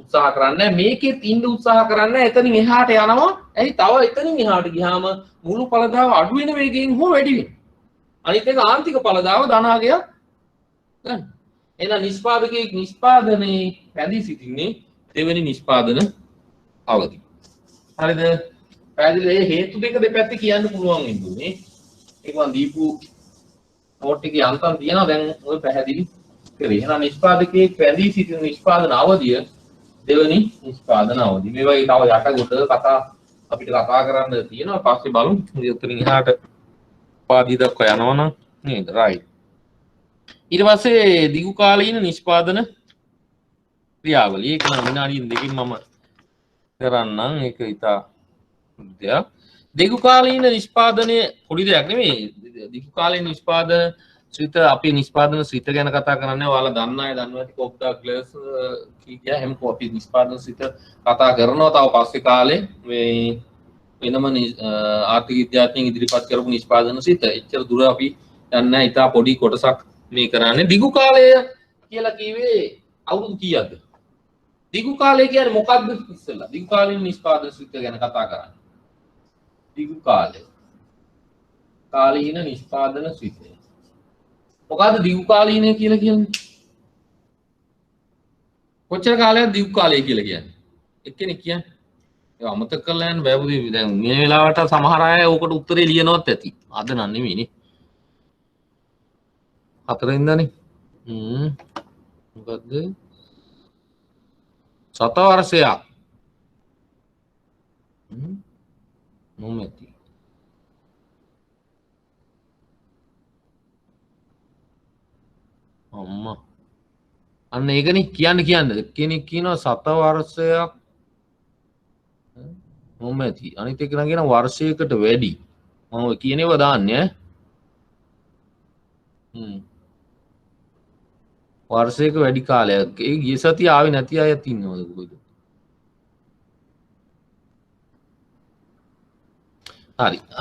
උත්සාහ කරන්නේ මේකෙත් ඉන්න උත්සාහ කරන්නේ එතනින් එහාට යනවා. එයි තව එතනින් එහාට ගියාම මුළු ඵලදාව අඩු වෙන වේගයෙන් හෝ වැඩි වෙනවා. අනිත් එක ආන්තික ඵලදාව ධනාගයක් ගන්න. එහෙනම් නිෂ්පාදකයෙක් නිෂ්පාදනයේ රැඳී සිටින්නේ දෙවෙනි නිෂ්පාදන අවධිය. හරිද? පැහැදිලිද? මේ හේතු දෙක දෙපැත්තේ කියන්න පුළුවන් වෙන්නේ. ඒක මම දීපු නෝට් එකේ අන්තම් තියෙනවා දැන් ඔය පැහැදිලි කරේ. එහෙනම් නිෂ්පාදකයෙක් රැඳී සිටින නිෂ්පාදන අවධිය දෙවෙනි නිෂ්පාදන අවධිය. මේ වගේ තව යට ගොඩ කතා අපිට කතා කරන්න තියෙනවා. පස්සේ බලමු. උතරින් එහාට පාදී දක්වා යනවනම් නේද? රයිට්. ඊට පස්සේ දිගු කාලීන නිෂ්පාදන ක්‍රියාවලිය. ඒක නම් විනාඩියෙන් දෙකකින් මම කරන්නම්. ඒක ඉතා දෙයක්. දිගු කාලීන නිෂ්පාදනය පොඩි දෙයක් නෙමෙයි. දිගු කාලීන නිෂ්පාදන ශ්‍රිත අපි නිෂ්පාදන ශ්‍රිත ගැන කතා කරන්නේ. ඔයාලා දන්න අය දන්නවා ඇති කොප්ඩා ග්ලාස් කීකියා හැම කොපි නිෂ්පාදන ශ්‍රිත කතා කරනවා. තව පස්සේ කාලේ මේ වෙනම ආර්ථික විද්‍යාඥයන් ඉදිරිපත් කරපු නිෂ්පාදන ශ්‍රිත. එච්චර දුර අපි යන්නේ නැහැ. ඉතා පොඩි කොටසක් මේ කරන්නේ. දිගු කාලය කියලා කිව්වේ අවුරුදු කීයක්ද? දිගු කාලය කියන්නේ මොකක්ද ඉස්සෙල්ලා? දිගු කාලීන නිෂ්පාදන ශ්‍රිත ගැන කතා කරන්නේ. දිගු කාලය. කාලීන නිෂ්පාදන ශ්‍රිතය. මොකද්ද දිගු කාලීන කියලා කියන්නේ? කොච්චර කාලයක් දිගු කාලය කියලා කියන්නේ? එක්කෙනෙක් කියන්නේ. ඒක අමතක කරලා යන්න බෑ පුතේ. දැන් මේ වෙලාවට සමහර අය ඕකට උත්තරේ ලියනවත් ඇති. අද නම් නෙමෙයිනේ. 4 ඉඳනේ. මොකද්ද? සත වර්ෂයක්. නොමැති. අම්මා අන්න ඒකනේ කියන්න කෙනෙක් කියනවා 7 වර්ෂයක් මොම ඇති අනිත් එක නම් කියන වර්ෂයකට වැඩි මම කියනේව දාන්නේ වර්ෂයක වැඩි කාලයක් ඒ ගිය සතිය ආවේ නැති අයත් ඉන්නවද කොහෙද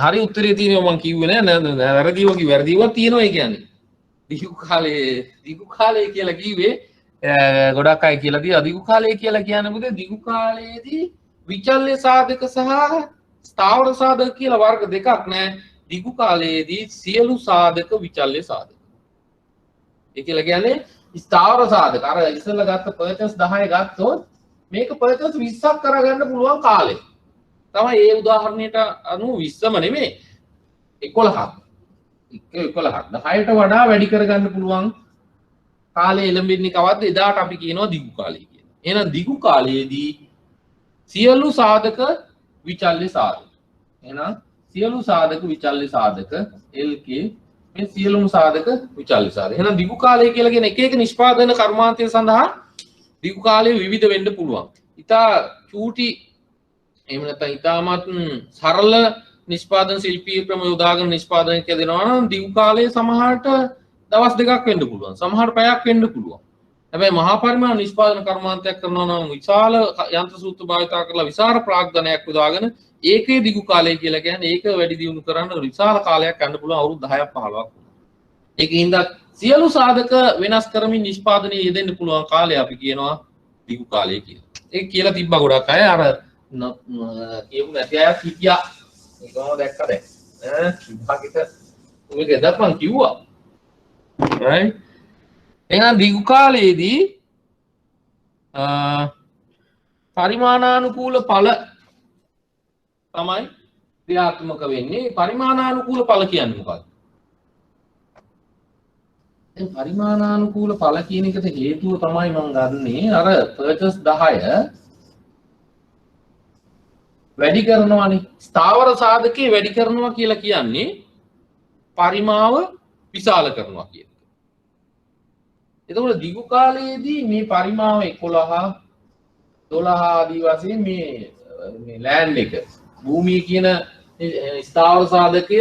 හරි උත්තරේ තියෙනවා මම කිව්වේ නෑ වැරදිව තියෙනවා ඒ කියන්නේ දිගු කාලය කියලා කිව්වේ ගොඩක් අය කියලා තියෙනවා දිගු කාලය කියලා කියන්නේ මොකද දිගු කාලයේදී විචල්්‍ය සාධක සහ ස්ථාවර සාධක කියලා වර්ග දෙකක් නෑ දිගු කාලයේදී සියලු සාධක විචල්්‍ය සාධක ඒ කියලා කියන්නේ ස්ථාවර සාධක අර ඉස්සෙල්ලා ගත්ත පර්චස් 10 ගත්තොත් මේක පර්චස් 20ක් කරගන්න පුළුවන් කාලය තමයි ඒ උදාහරණයට අනුව 20ම නෙමෙයි 11ක් 10ට වඩා වැඩි කරගන්න පුළුවන් කාලය එළඹෙන්නේ කවද්ද එදාට අපි කියනවා දිගු කාලය කියලා. එහෙනම් දිගු කාලයේදී සියලු සාධක විචල්්‍ය සාධක. එහෙනම් සියලු සාධක විචල්්‍ය සාධක LK මේ සියලුම සාධක විචල්්‍ය සාධක. එහෙනම් දිගු කාලය කියලා කියන එක එක නිෂ්පාදන කර්මාන්තය සඳහා දිගු කාලය විවිධ වෙන්න පුළුවන්. ඉතා චූටි එහෙම නැත්නම් ඉතාමත් සරල නිෂ්පාදන ශිල්පීය ක්‍රම යොදාගෙන නිෂ්පාදනය කෙරෙනවා නම් දිගු කාලය සමහරට දවස් දෙකක් වෙන්න පුළුවන්. සමහර පැයක් වෙන්න පුළුවන්. හැබැයි මහා පරිමාණ නිෂ්පාදන කර්මාන්තයක් කරනවා නම් විශාල යන්ත්‍ර සූත්‍ර භාවිතා කරලා විශාල ප්‍රාග්ධනයක් යොදාගෙන ඒකේ දිගු කාලය කියලා කියන්නේ ඒක වැඩි දියුණු කරන්න විශාල කාලයක් යන්න පුළුවන් අවුරුදු 10ක් 15ක්. ඒකින්ද සියලු සාධක වෙනස් කරමින් නිෂ්පාදනයේ යෙදෙන්න පුළුවන් කාලය අපි කියනවා දිගු කාලය කියලා. ඒක කියලා තිබ්බා ගොඩක් අය අර කියමු නැති අයත් හිටියා. ඒකම දැක්කද? විභාගෙට ඔය ගෙදක් මං කිව්වා. right? එහෙනම් දිගු කාලයේදී පරිමාණානුකූල ඵල තමයි ක්‍රියාත්මක වෙන්නේ. පරිමාණානුකූල ඵල කියන්නේ මොකක්ද? දැන් පරිමාණානුකූල ඵල කියන එකට හේතුව තමයි මම ගන්නේ අර පර්චස් 10 වැඩි කරනවානේ. ස්ථාවර සාධකේ වැඩි කරනවා කියලා කියන්නේ පරිමාව විශාල කරනවා කියන එක. එතකොට දිගු කාලයේදී මේ පරිමාව 11 12 ආදී වශයෙන් මේ ලෑන්ඩ් එක භූමිය කියන ස්ථාවර සාධකය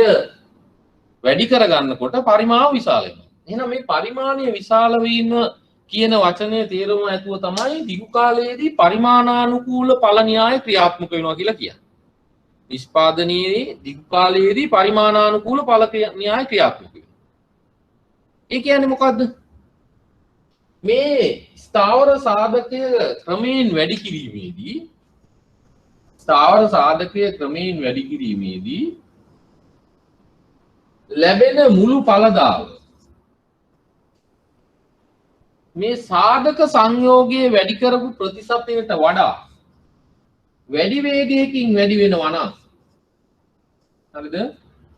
වැඩි කරගන්නකොට පරිමාව විශාල වෙනවා. එහෙනම් මේ පරිමාණය විශාල වීම කියන වචනේ තේරුම ඇතුව තමයි දිගු කාලයේදී පරිමාණානුකූල ඵල න්‍යාය ක්‍රියාත්මක වෙනවා කියලා කියන්නේ. නිෂ්පාදනයේ දිගු කාලයේදී පරිමාණානුකූල ඵල න්‍යාය ක්‍රියාත්මක වෙනවා. ඒ කියන්නේ මොකද්ද? මේ ස්ථාවර සාධකය ක්‍රමයෙන් වැඩි කිරීමේදී ලැබෙන මුළු ඵලදාව මේ සාධක සංයෝගයේ වැඩි කරපු ප්‍රතිශතයට වඩා වැඩි වේගයකින් වැඩි වෙනවා නම් හරිද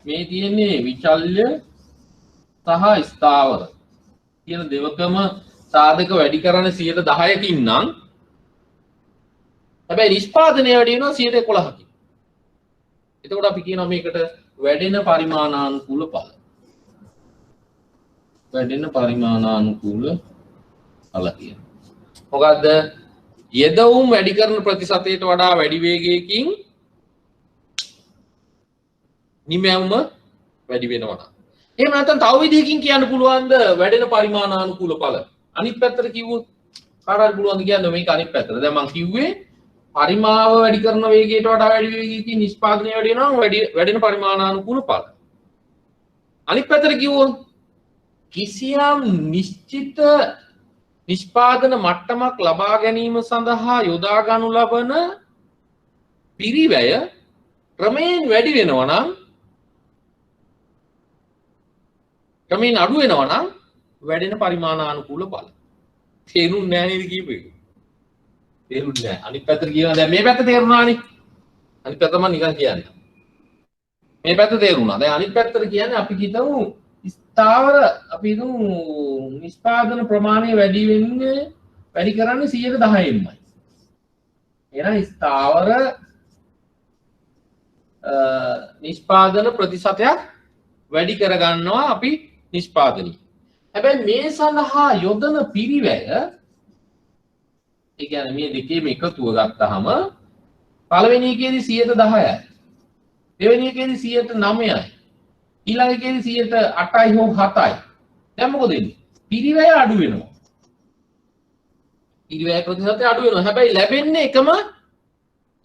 මේ තියෙන්නේ විචල්්‍ය සහ ස්ථාවර කියන දෙකම සාධක වැඩි කරන 10%කින් නම් හැබැයි නිෂ්පාදනය වැඩි වෙනවා 11%කින්. එතකොට අපි කියනවා මේකට වැඩෙන පරිමාණානුකූල ඵල. වැඩෙන පරිමාණානුකූල ඵල කියනවා. මොකද්ද? යෙදවුම් වැඩි කරන ප්‍රතිශතයට වඩා වැඩි වේගයකින් නිමැවුම වැඩි වෙනවා. එහෙම නැත්නම් තව විදිහකින් කියන්න පුළුවන්ද වැඩෙන පරිමාණානුකූල ඵල? අනිත් පැත්තට කිව්වොත් කාටද පුළුවන්ද කියන්න මේක අනිත් පැත්තට. දැන් මම කිව්වේ පරිමාව වැඩි කරන වේගයට වඩා වැඩි වේගයකින් නිෂ්පාදනය වැඩි වෙනවා වැඩෙන පරිමාණානුකූල ඵල. අනිත් පැත්තට කිව්වොත් කිසියම් නිශ්චිත නිෂ්පාදන මට්ටමක් ලබා ගැනීම සඳහා යොදා ගනු ලබන පිරිවැය ක්‍රමයෙන් වැඩි වෙනවා නම් ක්‍රමයෙන් අඩු වෙනවා නම් වැඩෙන පරිමාණානුකූල ඵල. තේරුන්නේ නැහැ නේද කියපේ? තේරුන්නේ නැහැ. අනිත් පැත්තට කියනවා දැන් මේ පැත්ත තේරුණානේ. අනිත් පැත්ත මම නිකන් කියන්නේ. මේ පැත්ත තේරුණා. දැන් අනිත් පැත්තට කියන්නේ අපි හිතමු ස්ථාවර අපි හිතමු නිෂ්පාදන ප්‍රමාණය වැඩි කරන්නේ 10%න්මයි. එහෙනම් ස්ථාවර නිෂ්පාදන ප්‍රතිශතයක් වැඩි කරගන්නවා අපි නිෂ්පාදනය. හැබැයි මේ සඳහා යොදන පිරිවැය ඒ කියන්නේ මේ දෙකේම එකතුව ගත්තාම පළවෙනි එකේදී 10%යි. දෙවෙනි එකේදී 9%යි. ඊළඟ එකේදී 8යි හෝ 7යි. දැන් මොකද වෙන්නේ? පිරිවැය අඩු වෙනවා. පිරිවැය ප්‍රතිශතය අඩු වෙනවා. හැබැයි ලැබෙන්නේ එකම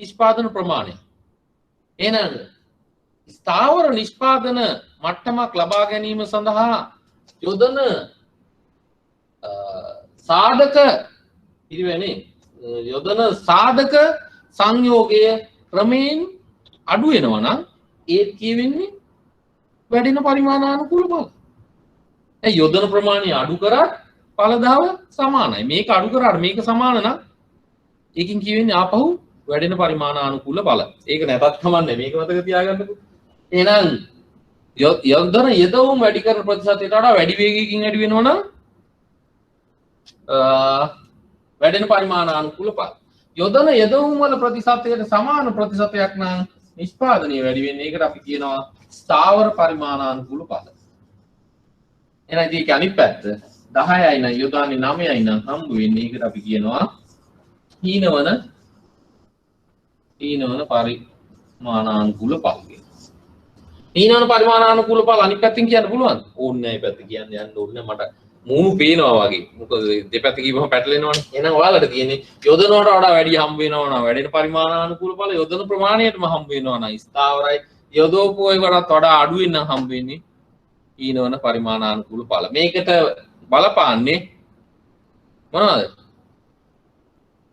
නිෂ්පාදන ප්‍රමාණය. එහෙනම් ස්ථාවර නිෂ්පාදන මට්ටමක් ලබා ගැනීම සඳහා යොදන සාධක පිරිවැනේ යොදන සාධක සංයෝගය ක්‍රමයෙන් අඩු වෙනවා නම් ඒත් කියවෙන්නේ වැඩෙන පරිමාණානුකූල බව. ඒ යොදන ප්‍රමාණය අඩු කරාට ඵලදාව සමානයි. මේක අඩු කරාට මේක සමාන නම් ඒකින් කියවෙන්නේ ආපහු වැඩෙන පරිමාණානුකූල බල. ඒක නැතත් කමන්නේ මේක මතක තියාගන්නකො. එහෙනම් යොදන යෙදවුම් වැඩි කරන ප්‍රතිශතයට වඩා වැඩි වේගයකින් වැඩි වෙනවා නම් වැඩෙන පරිමාණානුකූල බල. යොදන යෙදවුම් වල ප්‍රතිශතයට සමාන ප්‍රතිශතයක් නම් නිෂ්පාදනය වැඩි වෙන්නේ. ඒකට අපි කියනවා ස්ථාවර පරිමාණානුකූල බල. එහෙනම් ඒක අනිත් පැත්ත 10යි නම් යොදන්නේ 9යි නම් හම්බ වෙන්නේ. ඒකට අපි කියනවා හීනවන පරිමාණානුකූල බල. හීනවන පරිමාණානුකූල බල අනිත් පැත්තෙන් කියන්න පුළුවන්. ඕන්නේ නැහැ පැත්ත කියන්න යන්න ඕනේ මට මූණු පේනවා වගේ. මොකද දෙපැත්ත කිව්වම පැටලෙනවනේ. එහෙනම් ඔයාලට තියෙන්නේ යොදනවට වඩා වැඩි හම්බ වෙනවා නම් වැඩෙන පරිමාණානුකූල බල යොදන ප්‍රමාණයටම හම්බ වෙනවා නම් ස්ථාවරයි. යොදවපු ඒවටත් වඩා අඩු වෙන හම්බ වෙන්නේ හීනවන පරිමාණානුකූල බල. මේකට බලපාන්නේ මොනවද?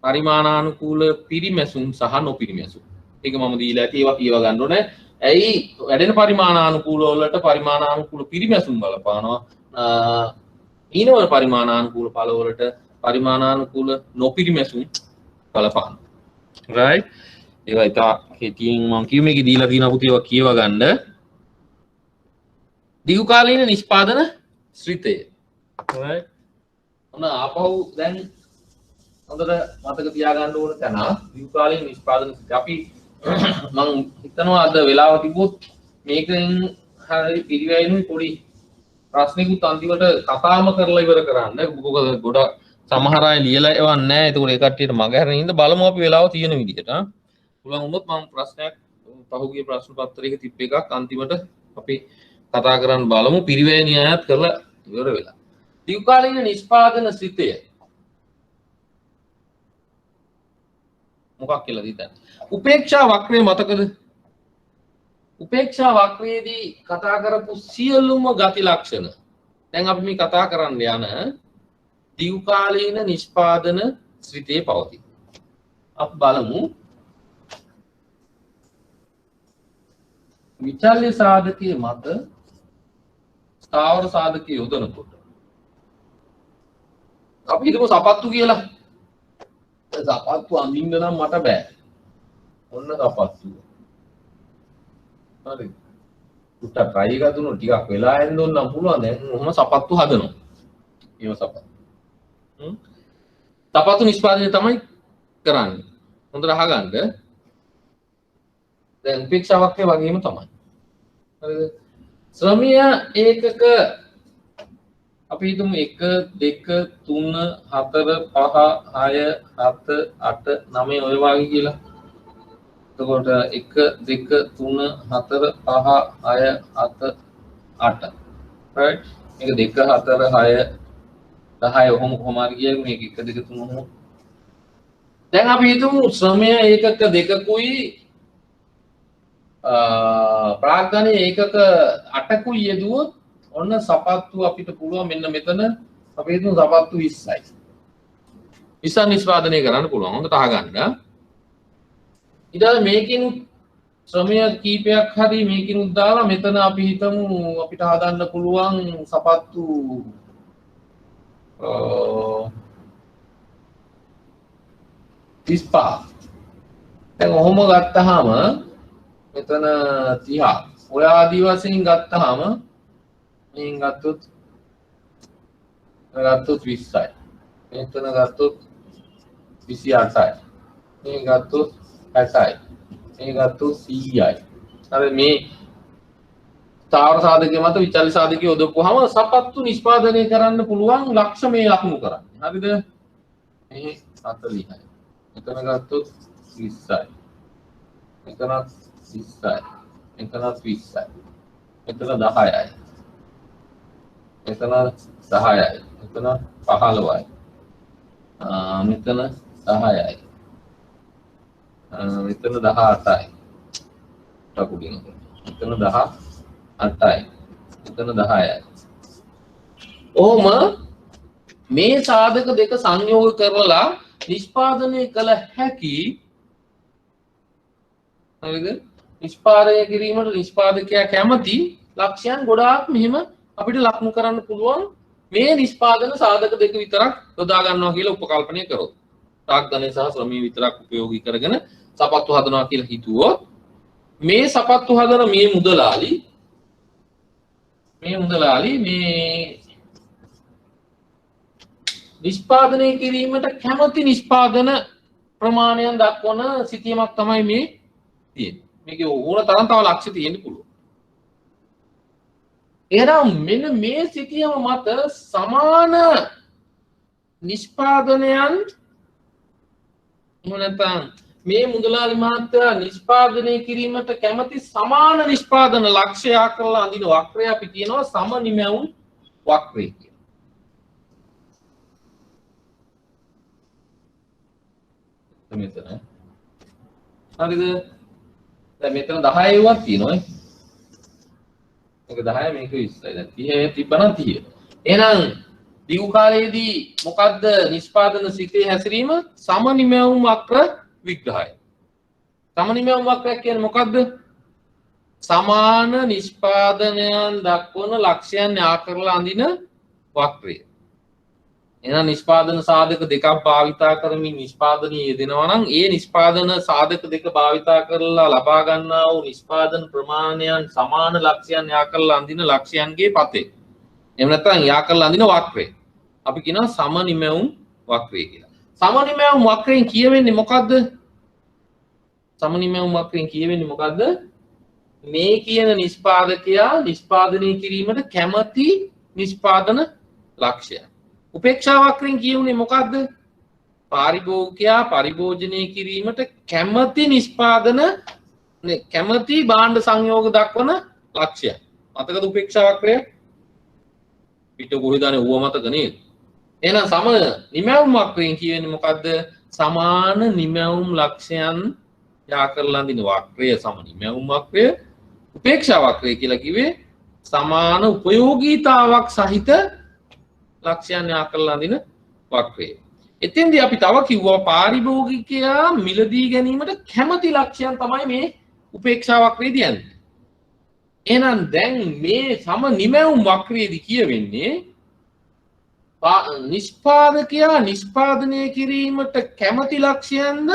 පරිමාණානුකූල පිරිමැසුම් සහ නොපිරිමැසුම්. ඒක මම දීලා ඇති ඒවා කියව ගන්න ඕනේ. ඇයි වැඩෙන පරිමාණානුකූල වලට පරිමාණානුකූල පිරිමැසුම් බලපානවා. හීනවන පරිමාණානුකූල බල වලට පරිමාණානුකූල නොපිරිමැසුම් බලපානවා. right? ඒවා ඉතා කෙටියෙන් මම කියු මේකේ දීලා තියෙන පුතේ ඒවා කියව ගන්න. දිගු කාලීන නිෂ්පාදන ශ්‍රිතය. right? ඔන්න ආපහු දැන් හොඳට මතක තියාගන්න ඕන තැන දිගු කාලීන නිෂ්පාදන ශ්‍රිතය. අපි මම හිතනවා අද වෙලාව තිබුත් මේකෙන් හරි පිළිවෙලින් පොඩි ප්‍රශ්නිකුත් අන්තිමට කතාම කරලා ඉවර කරන්න. මොකද ගොඩක් සමහර අය ලියලා එවන්නේ නැහැ. ඒකෝර ඒ කට්ටියට මග හැරෙන ඉඳ බලමු අපි වෙලාව තියෙන විදිහට. පුළුවන් වුණොත් මම ප්‍රශ්නයක් පහුගිය ප්‍රශ්න පත්‍රයක තිබ්බ එකක් අන්තිමට අපි කතා කරන්න බලමු. පිරිවැය න්‍යායත් කරලා ඉවර වෙලා. දීර්ඝකාලීන නිෂ්පාදන ශ්‍රිතය මොකක් කියලාද හිතන්නේ? උපේක්ෂා වක්‍රය මතකද? උපේක්ෂා වක්‍රයේදී කතා කරපු සියලුම ගති ලක්ෂණ දැන් අපි මේ කතා කරන්න යන දීර්ඝකාලීන නිෂ්පාදන ශ්‍රිතයේ පවතී. අපි බලමු විචල්්‍ය සාධකයේ මත ස්ථාවර සාධකයේ යොදනකොට අපි හිතමු සපත්තු කියලා. සපත්තු අඳින්න නම් මට බෑ. ඔන්න සපත්තු. හරි. උට try එක දුන්නොත් ටිකක් වෙලා එන්න ඕන නම් පුළුවන්. දැන් ඔහොම සපත්තු හදනවා. ඒව සපත්තු. සපත්තු නිෂ්පාදනය තමයි කරන්නේ. හොඳට අහගන්න. දැන් උපේක්ෂා වක්‍රය වගේම තමයි. හරිද? ශ්‍රමීය ඒකක අපි හිතමු 1 2 3 4 5 6 7 8 9 ඔය වගේ කියලා. එතකොට 1 2 3 4 5 6 7 8 right මේක 2 4 6 10 ඔහොම කොහොම හරි කියන්නේ මේක 1 2 3 ඔහොම. දැන් අපි හිතමු ශ්‍රමය ඒකක දෙකකුයි ප්‍රාග්ධනයේ ඒකක 8කුයි යෙදුවොත් ඔන්න සපත්තු අපිට පුළුවන් මෙන්න මෙතන අපි හිතමු සපත්තු 20යි. 20 නිෂ්පාදනය කරන්න පුළුවන්. හොඳට අහගන්න. ඊට මේකින් ශ්‍රමය කීපයක් හරි මේකින් දාලා මෙතන අපි හිතමු අපිට හදන්න පුළුවන් සපත්තු 35. දැන් ඔහොම ගත්තාම මෙතන 30. ඔය ආදි වශයෙන් ගත්තාම මෙන් ගත්තොත් 20යි. මෙතන ගත්තොත් 28යි. මේ ගත්තොත් 60යි. මේ ගත්තොත් 100යි. හරි මේ ස්ථාවර සාධකයේ මත විචල්්‍ය සාධකයේ යොදවපුවාම සපත්තු නිෂ්පාදනය කරන්න පුළුවන් ලක්ෂ මේ ලකුණු කරන්නේ. හරිද? මේ 40යි. මෙතන ගත්තොත් 20යි. මෙතනත් 20යි. මෙතනත් 20යි. මෙතන 10යි. මෙතන 10යි. මෙතන 15යි. මෙතන 10යි. මෙතන 18යි. ටකුඩින්. මෙතන 18යි. මෙතන 10යි. ඔහොම මේ සාධක දෙක සංයෝග කරලා නිෂ්පාදනය කළ හැකි හරිද? නිෂ්පාදනය කිරීමට නිෂ්පාදකයා කැමති ලක්ෂයන් ගොඩාක් මෙහෙම අපිට ලක්මු කරන්න පුළුවන් මේ නිෂ්පාදන සාධක දෙක විතරක් යොදා ගන්නවා කියලා උපකල්පනය කරොත්. තාක්ෂණය සහ ශ්‍රමය විතරක් උපයෝගී කරගෙන සපත්තු හදනවා කියලා හිතුවොත් මේ සපත්තු හදන මේ මුදලාලි මේ නිෂ්පාදනය කිරීමට කැමති නිෂ්පාදන ප්‍රමාණයන් දක්වන සිතියමක් තමයි මේ තියෙන්නේ. මේකේ ඕන තරම් තව ලක්ෂ තියෙන්න පුළුවන්. එහෙනම් මෙන්න මේ සිතියම මත සමාන නිෂ්පාදනයන් එහෙම නැත්නම් මේ මුදලාලි මහත්තයා නිෂ්පාදනය කිරීමට කැමති සමාන නිෂ්පාදන ලක්ෂ්‍යයක් කරලා අඳින වක්‍රය අපි කියනවා සමනිමැවුම් වක්‍රය කියලා. මෙතන හරිද? දැන් මෙතන 10 ඒවත් තියෙනවා. මේක 10 මේක 20යි. දැන් 30 තිබ්බනම් 30. එහෙනම් දිගු කාලයේදී මොකද්ද නිෂ්පාදන සිතේ හැසිරීම? සමනිමැවුම් වක්‍ර විග්‍රහය. සමනිමැවුම් වක්‍රයක් කියන්නේ මොකද්ද? සමාන නිෂ්පාදනයන් දක්වන ලක්ෂයන් යා කරලා අඳින වක්‍රය. එහෙනම් නිෂ්පාදන සාධක දෙකක් භාවිතා කරමින් නිෂ්පාදනයේ යෙදෙනවා නම් ඒ නිෂ්පාදන සාධක දෙක භාවිතා කරලා ලබා ගන්නා වූ නිෂ්පාදන ප්‍රමාණයන් සමාන ලක්ෂයන් යා කරලා අඳින ලක්ෂයන්ගේ පතේ. එහෙම නැත්නම් යා කරලා අඳින වක්‍රය. අපි කියනවා සමනිමැවුම් වක්‍රය කියලා. සමනිමැවුම් වක්‍රයෙන් කියවෙන්නේ මොකද්ද? සමනිමැවුම් වක්‍රයෙන් කියවෙන්නේ මොකද්ද? මේ කියන නිෂ්පාදකයා නිෂ්පාදනය කිරීමට කැමති නිෂ්පාදන ලක්ෂය. උපේක්ෂා වක්‍රයෙන් කියුනේ මොකද්ද? පාරිභෝගිකයා පරිභෝජනය කිරීමට කැමති නිෂ්පාදන කැමති භාණ්ඩ සංයෝග දක්වන ලක්ෂය. මතකද උපේක්ෂා වක්‍රය? පිට කොහෙදානේ ඌව මතක නේද? එහෙනම් සම නිමැවුම් වක්‍රයෙන් කියවෙන්නේ මොකද්ද? සමාන නිමැවුම් ලක්ෂයන් යා කරලා අඳින වක්‍රය සම නිමැවුම් වක්‍රය. උපේක්ෂා වක්‍රය කියලා කිව්වේ සමාන උපයෝගීතාවක් සහිත ලක්ෂයන් යා කරලා අඳින වක්‍රය. එතෙන්දී අපි තව කිව්වා පාරිභෝගිකයා මිලදී ගැනීමට කැමති ලක්ෂයන් තමයි මේ උපේක්ෂා වක්‍රයේදී යන්නේ. එහෙනම් දැන් මේ සම නිමැවුම් වක්‍රයේදී කියවෙන්නේ නිෂ්පාදකයා නිෂ්පාදනය කිරීමට කැමති ලක්ෂයන්ද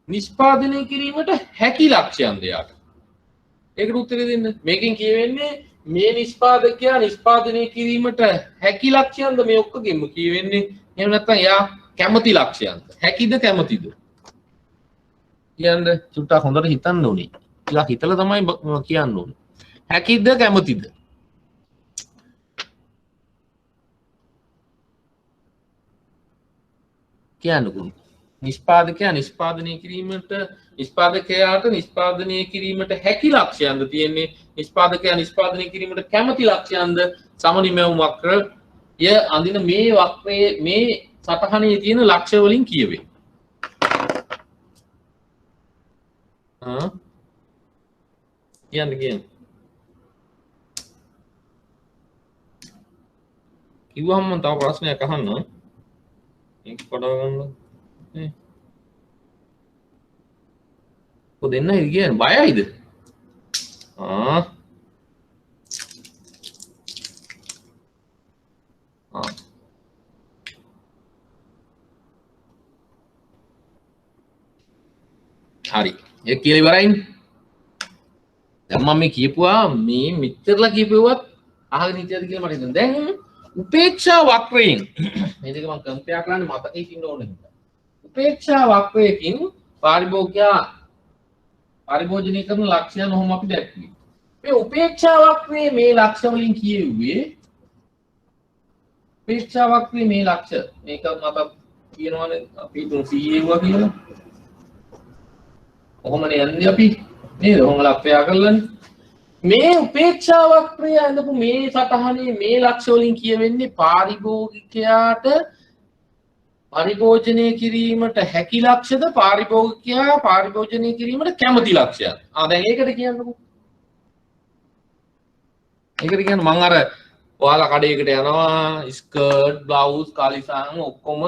නිෂ්පාදනය කිරීමට හැකි ලක්ෂයන්ද යාට. ඒකට උත්තරේ දෙන්න. මේකෙන් කියවෙන්නේ මේ නිෂ්පාදකයා නිෂ්පාදනය කිරීමට හැකි ලක්ෂයන්ද මේ ඔක්කොගෙම කියවෙන්නේ. එහෙම නැත්නම් යා කැමති ලක්ෂයන්ද? හැකිද කැමතිද? කියන්න චුට්ටක් හොඳට හිතන්න ඕනේ. ටිකක් හිතලා තමයි කියන්න ඕනේ. හැකිද කැමතිද? කියන්නකෝ. නිෂ්පාදකයා නිෂ්පාදනය කිරීමට නිෂ්පාදකයාට නිෂ්පාදනය කිරීමට හැකි ලක්ෂයන්ද තියෙන්නේ? නිෂ්පාදකයා නිෂ්පාදනය කිරීමට කැමති ලක්ෂයන්ද? සමනිමැවුම් වක්‍රය අඳින මේ වක්‍රයේ මේ සටහනේ තියෙන ලක්ෂ වලින් කියවේ. කියන්න කිව්වම මම තව ප්‍රශ්නයක් අහන්නම්. මේක පඩව ගන්න. දෙන්න කියන්නේ බයයිද? හරි. ඒක කියලා ඉවරයිනේ. දැන් මම මේ කියපුවා මේ මෙච්චරලා කියපුවත් අහගෙන හිටියද කියලා මට හිතෙනවා. දැන් උපේක්ෂා වක්‍රයෙන් මේ දෙක මම කම්පෙයාර් කරන්නේ මතකෙ ඉන්න ඕනේ හින්දා. උපේක්ෂා වක්‍රයකින් පාරිභෝගිකයා පරිභෝජනය කරන ලක්ෂයන් ඔහොම අපි දැක්කේ. මේ උපේක්ෂා වක්‍රයේ මේ ලක්ෂ වලින් කියෙව්වේ උපේක්ෂා වක්‍රයේ මේ ලක්ෂ මේක මත කියනවනේ අපි 300 වුණා කියලා. කොහොමනේ යන්නේ අපි නේද? කොහොම ලක්ෂයා කරලානේ. මේ උපේක්ෂා වක්‍රය ඇඳපු මේ සටහනේ මේ ලක්ෂ වලින් කියවෙන්නේ පාරිභෝගිකයාට පරිභෝජනය කිරීමට හැකි ලක්ෂද පාරිභෝගිකයා පරිභෝජනය කිරීමට කැමති ලක්ෂයද? දැන් ඒකට කියන්නකෝ. ඒකට කියන්නේ මම අර ඔයාලා කඩේකට යනවා ස්කර්ට් බ්ලවුස් කාලිසාන් ඔක්කොම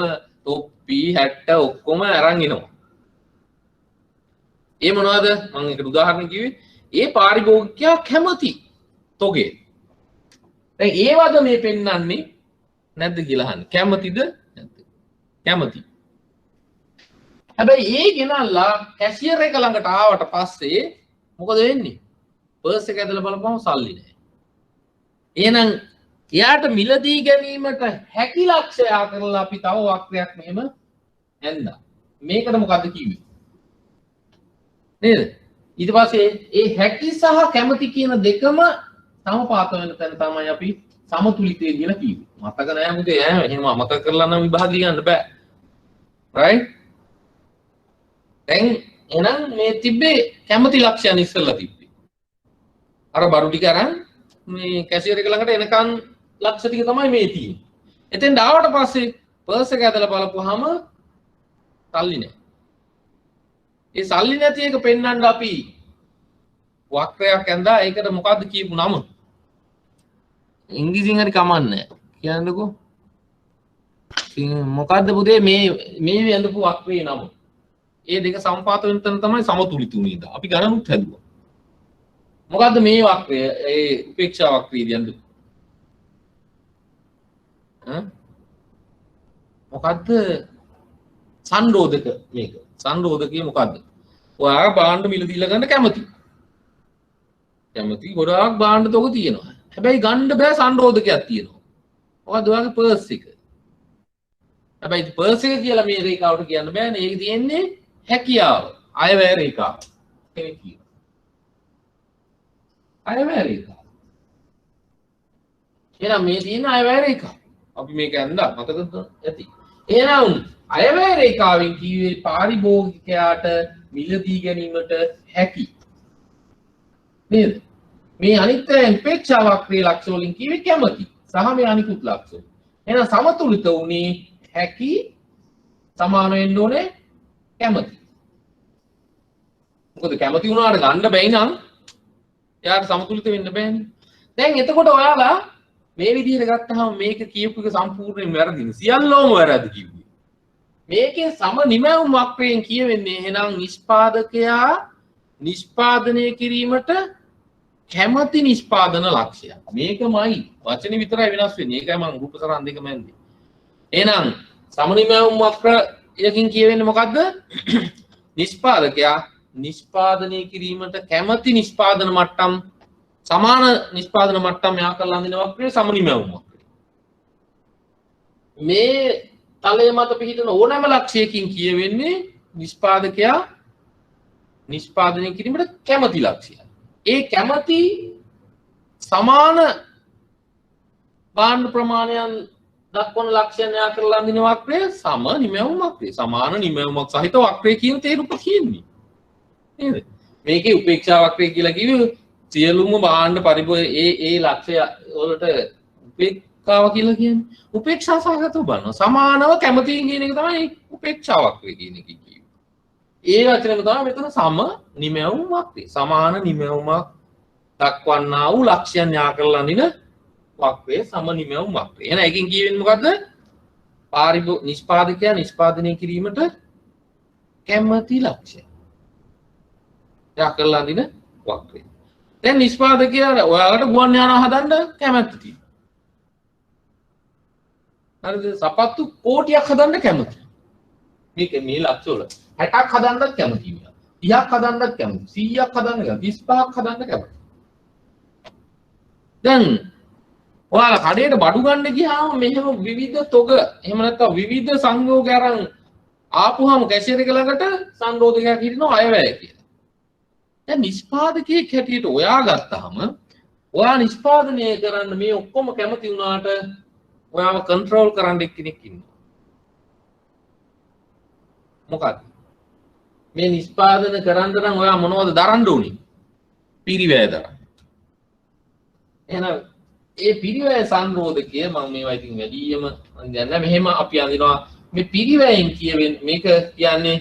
තොප්පි හැට්ට ඔක්කොම අරන් එනවා. ඒ මොනවද? මම ඒකට උදාහරණ කිව්වේ. ඒ පාරිභෝගිකයා කැමති තොගේ. දැන් ඒවද මේ පෙන්වන්නේ නැද්ද කියලා අහන්න. කැමතිද නැද්ද? කැමති. හැබැයි ඒ ගෙනල්ලා කැෂියර් එක ළඟට ආවට පස්සේ මොකද වෙන්නේ? පර්ස් එක ඇදලා බලපුවම සල්ලි නැහැ. එහෙනම් එයාට මිලදී ගැනීමට හැකි ලක්ෂයා කරලා අපි තව වක්‍රයක් මෙහෙම ඇඳා. මේකට මොකද්ද කිව්වේ? නේද? ඊට පස්සේ ඒ හැකි සහ කැමති කියන දෙකම සමපාත වෙන තැන තමයි අපි සමතුලිතය කියලා කිව්වේ. මතක නෑ මුදේ ඈ එහෙම අමතක කරලා නම් විභාගය ගන්න බෑ. right? දැන් එහෙනම් මේ තිබ්බේ කැමති ලක්ෂයන් ඉස්සෙල්ලා තිබ්බේ. අර බරු ටික අරන් මේ කැෂියර් එක ළඟට එනකන් ලක්ෂ ටික තමයි මේ තියෙන්නේ. එතෙන් ආවට පස්සේ පර්ස් එක ඇදලා බලපුවාම සල්ලි නෑ. ඒ සල්ලි නැති එක පෙන්වන්න අපි වක්‍රයක් ඇඳා ඒකට මොකද්ද කියපු නම? ඉංග්‍රීසියෙන් හරි කමන්නේ. කියන්නකෝ. මොකද්ද පුතේ මේ ඇඳපු වක්‍රයේ නම? ඒ දෙක සමපාත වෙන තැන තමයි සමතුලිත උනේ. අපි ගණනුත් හැදුවා. මොකද්ද මේ වක්‍රය? ඒ උපේක්ෂා වක්‍රයේදී ඇඳපු. මොකද්ද සංරෝධක මේක? සංරෝධකයේ මොකද්ද? ඔයා බාණ්ඩ මිලදීලා ගන්න කැමති. කැමති ගොඩාක් බාණ්ඩ තොග තියෙනවා. හැබැයි ගන්න බෑ සංරෝධකයක් තියෙනවා. මොකද්ද ඔයාගේ පර්ස් එක? හැබැයි පර්ස් එක කියලා මේ රේඛාවට කියන්න බෑනේ. ඒක තියෙන්නේ හැකියාව. අයවැය රේඛාව. කෙනෙක් කියනවා. අයවැය රේඛාව. එහෙනම් මේ තියෙන අයවැය රේඛාව. අපි මේක ඇඳලා මතකද ඇති. එහෙනම් අයවැය රේඛාවෙන් කිව්වේ පාරිභෝගිකයාට මිලදී ගැනීමට හැකි නේද? මේ අනිත් උපේක්ෂා වක්‍රයේ ලක්ෂ වලින් කිව්වේ කැමති සහ මේ අනිකුත් ලක්ෂ. එහෙනම් සමතුලිත උනේ හැකි සමාන වෙන්න ඕනේ කැමති. මොකද කැමති වුණාට ගන්න බැයි නම් එයාට සමතුලිත වෙන්න බෑනේ. දැන් එතකොට ඔයාලා මේ විදිහට ගත්තාම මේක කියපු එක සම්පූර්ණයෙන් වැරදිනේ. සියල්ලම වැරදි කිව්වේ. මේකේ සම නිමැවුම් වක්‍රයෙන් කියවෙන්නේ එහෙනම් නිෂ්පාදකයා නිෂ්පාදනය කිරීමට කැමති නිෂ්පාදන ලක්ෂය. මේකමයි වචනේ විතරයි වෙනස් වෙන්නේ. ඒකයි මම රූප සරහන් දෙකම ඇන්දේ. එහෙනම් සම නිමැවුම් වක්‍රයකින් කියවෙන්නේ මොකද්ද? නිෂ්පාදකයා නිෂ්පාදනය කිරීමට කැමති නිෂ්පාදන මට්ටම් සමාන නිෂ්පාදන මට්ටම් යා කරලා අඳින වක්‍රය සම නිමැවුම් වක්‍රය. මේ තලයේ මත පිහිටන ඕනෑම ලක්ෂයකින් කියවෙන්නේ නිෂ්පාදකයා නිෂ්පාදනය කිරීමට කැමති ලක්ෂය. ඒ කැමති සමාන භාණ්ඩ ප්‍රමාණයන් දක්වන ලක්ෂණ යා කරලා අඳින වක්‍රය සම නිමැවුම් වක්‍රය. සමාන නිමැවුමක් සහිත වක්‍රය කියන තේරුම තියෙන්නේ. නේද? මේකේ උපේක්ෂා වක්‍රය කියලා කිව්වේ සියලුම භාණ්ඩ පරිභෝග ඒ ලක්ෂය වලට උපේක්ෂාව කියලා කියන්නේ. උපේක්ෂා සහගතව බලනවා. සමානව කැමති කියන එක තමයි උපේක්ෂා වක්‍රය කියන එක කියන්නේ. ඒ වචනේම තමයි මෙතන සම නිමැවුම් වක්‍රය. සමාන නිමැවුමක් දක්වන්නා වූ ලක්ෂයන් යා කරලා අඳින වක්‍රය සම නිමැවුම් වක්‍රය. එහෙනම් එකකින් කියවෙන්නේ මොකද්ද? නිෂ්පාදකයා නිෂ්පාදනය කිරීමට කැමති ලක්ෂය යා කරලා අඳින වක්‍රය. දැන් නිෂ්පාදකයා ඔයාලට ගුවන් යාන හදන්න කැමැත්ත තියෙනවා. හරිද? සපත්තු කෝටියක් හදන්න කැමති. මේක මේ ලක්ෂ වල 60ක් හදන්නත් කැමති වෙනවා. 30ක් හදන්නත් කැමති. 100ක් හදන්න කැමති. 25ක් හදන්න කැමති. දැන් ඔයාලා කඩේට බඩු ගන්න ගියාම මෙහෙම විවිධ තොග එහෙම නැත්නම් විවිධ සංයෝග අරන් ආපුවාම කැෂියර් එක ළඟට සංරෝධකයක් හිටිනවා අයවැය කියලා. දැන් නිෂ්පාදකයෙක් හැටියට ඔයා ගත්තාම ඔයා නිෂ්පාදනය කරන්න මේ ඔක්කොම කැමති වුණාට ඔයාව කන්ට්‍රෝල් කරන්න එක්කෙනෙක් ඉන්නවා. මොකක්ද මේ නිෂ්පාදන කරන්න නම් ඔයා මොනවද දරන්න ඕනේ පිරිවැය දරන්න එහෙනම් ඒ පිරිවැය සංරෝධකය මම මේවා ඉතින් වැඩියම දැන් මෙහෙම අපි අඳිනවා මේ පිරිවැයෙන් කියවෙන මේක කියන්නේ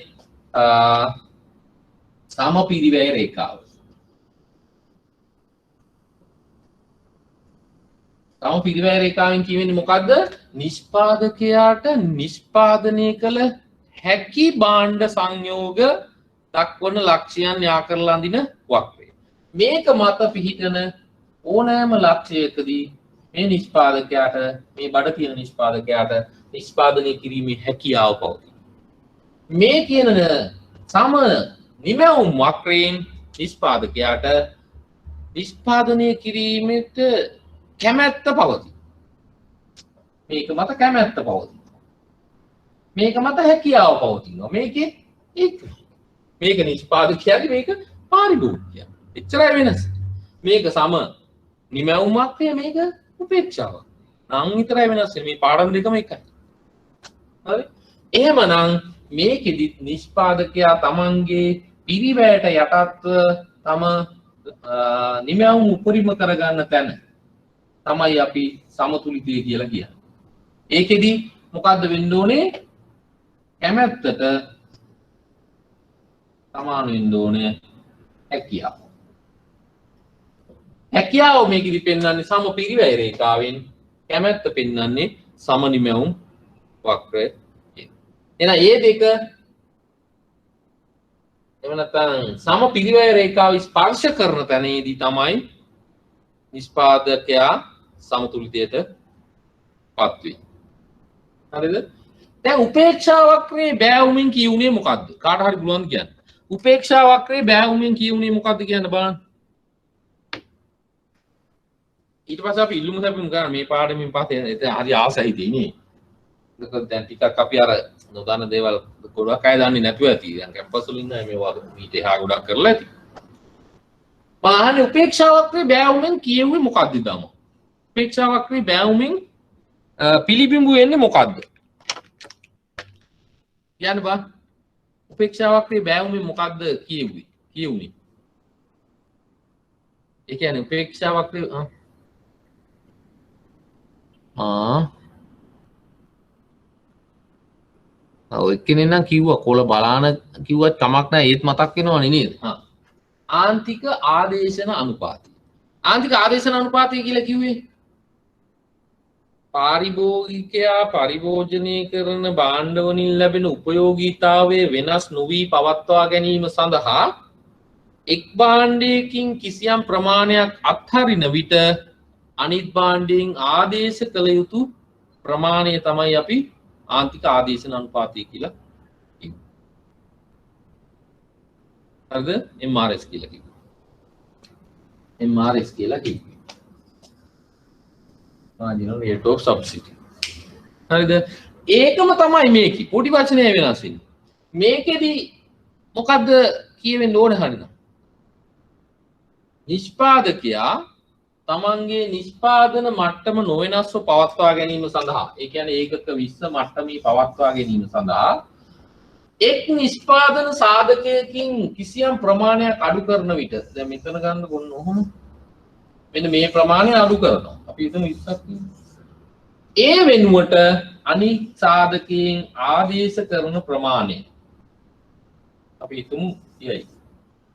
සම පිරිවැය රේඛාව සම පිරිවැය රේඛාවෙන් කියවෙන්නේ මොකද්ද නිෂ්පාදකයාට නිෂ්පාදනය කළ හැකි භාණ්ඩ සංයෝග දක්වන ලක්ෂයන් යා කරලා අඳින වක්‍රය මේක මත පිහිටන ඕනෑම ලක්ෂයකදී මේ නිෂ්පාදකයාට මේ බඩ තියෙන නිෂ්පාදකයාට නිෂ්පාදනය කිරීමේ හැකියාව පවතී මේ කියන සම නිමැවුම් වක්‍රයෙන් නිෂ්පාදකයාට නිෂ්පාදනය කිරීමට කැමැත්ත පවතී මේක මත කැමැත්ත පවතී මේක මත හැකියාව පවතිනවා මේකේ මේක නිෂ්පාදකයාගේ මේක පාරිභෝගිකයා එච්චරයි වෙනස මේක සම නිමැවුමක් මේක උපේක්ෂාවක් නම් විතරයි වෙනස් මේ පාඩම් දෙකම එකයි හරි එහෙමනම් මේකෙදි නිෂ්පාදකයා තමන්ගේ පිරිවැයට යටත්ව තම නිමැවුම් උපරිම කරගන්න තැන තමයි අපි සමතුලිතය කියලා කියන්නේ ඒකෙදි මොකද්ද වෙන්න ඕනේ කැමැත්තට සමාන වෙන්න ඕනේ හැකියාව හැකියාව මේකෙදි පෙන්වන්නේ සම පිරිවැය රේඛාවෙන් කැමැත්ත පෙන්වන්නේ සම නිමැවුම් වක්‍රය එහෙනම් මේ දෙක එහෙම නැත්නම් සම පිරිවැය රේඛාව ස්පර්ශ කරන තැනේදී තමයි නිෂ්පාදකයා සමතුලිතයට පත් වෙන්නේ හරිද දැන් උපේක්ෂා වක්‍රයේ බෑවුමින් කියුනේ මොකද්ද කාට හරි පුළුවන්ද කියන්න උපේක්ෂා වක්‍රයේ බෑවුමින් කියුනේ මොකද්ද කියන්න බලන්න ඊට පස්සේ අපි ඉල්ලුම සැපිමු ගන්න මේ පාඩමෙන් පස්සේ ඉතින් හරි ආසයි තියෙන්නේ ඒක දැන් ටිකක් අපි අර නොදන්න දේවල් ගොඩක් අය දන්නේ නැතුව ඇති දැන් කැම්පස් වල ඉන්න අය මේවා ඊට එහා ගොඩක් කරලා ඇති මහානේ උපේක්ෂා වක්‍රයේ බෑවුමින් කියුවේ මොකද්ද දම උපේක්ෂා වක්‍රයේ බෑවුමින් පිළිබිඹු වෙන්නේ මොකද්ද කියන්න බා උපේක්ෂා වක්‍රයේ බෑවුමින් මොකද්ද කියුනේ ඒ කියන්නේ උපේක්ෂා වක්‍රයේ ඔය කෙනෙක් නම් කිව්වා කොළ බලාන කිව්වත් කමක් නැහැ ඒත් මතක් වෙනවනේ නේද ආන්තික ආදේශන අනුපාතය ආන්තික ආදේශන අනුපාතය කියලා කිව්වේ පාරිභෝගිකයා පරිභෝජනය කරන භාණ්ඩ වලින් ලැබෙන උපයෝගීතාවය වෙනස් නොවි පවත්වා ගැනීම සඳහා එක් භාණ්ඩයකින් කිසියම් ප්‍රමාණයක් අත්හරින විට අනිත් භාණ්ඩයෙන් ආදේශ කළ යුතු ප්‍රමාණය තමයි අපි ආන්තික ආදේශන අනුපාතය කියලා කිව්වේ. හරිද? MRS කියලා කිව්වේ. MRS කියලා කිව්වේ. marginal rate of subsidy. හරිද? ඒකම තමයි මේකේ. පොඩි වචනය වෙනස් වෙන්නේ. මේකෙදි මොකද්ද කියවෙන්න ඕන හරිනම්? නිෂ්පාදකයා තමන්ගේ නිෂ්පාදන මට්ටම නොවෙනස්ව පවත්වා ගැනීම සඳහා ඒ කියන්නේ ඒකක 20 මට්ටමේ පවත්වා ගැනීම සඳහා එක් නිෂ්පාදන සාධකයකින් කිසියම් ප්‍රමාණයක් අඩු කරන විට දැන් මෙතන ගන්න කොන්න ඔහොම මෙන්න මේ ප්‍රමාණය අඩු කරනවා අපි හිතමු 20ක් ඒ වෙනුවට අනිත් සාධකයෙන් ආදේශ කරන ප්‍රමාණය අපි හිතමු ඊයි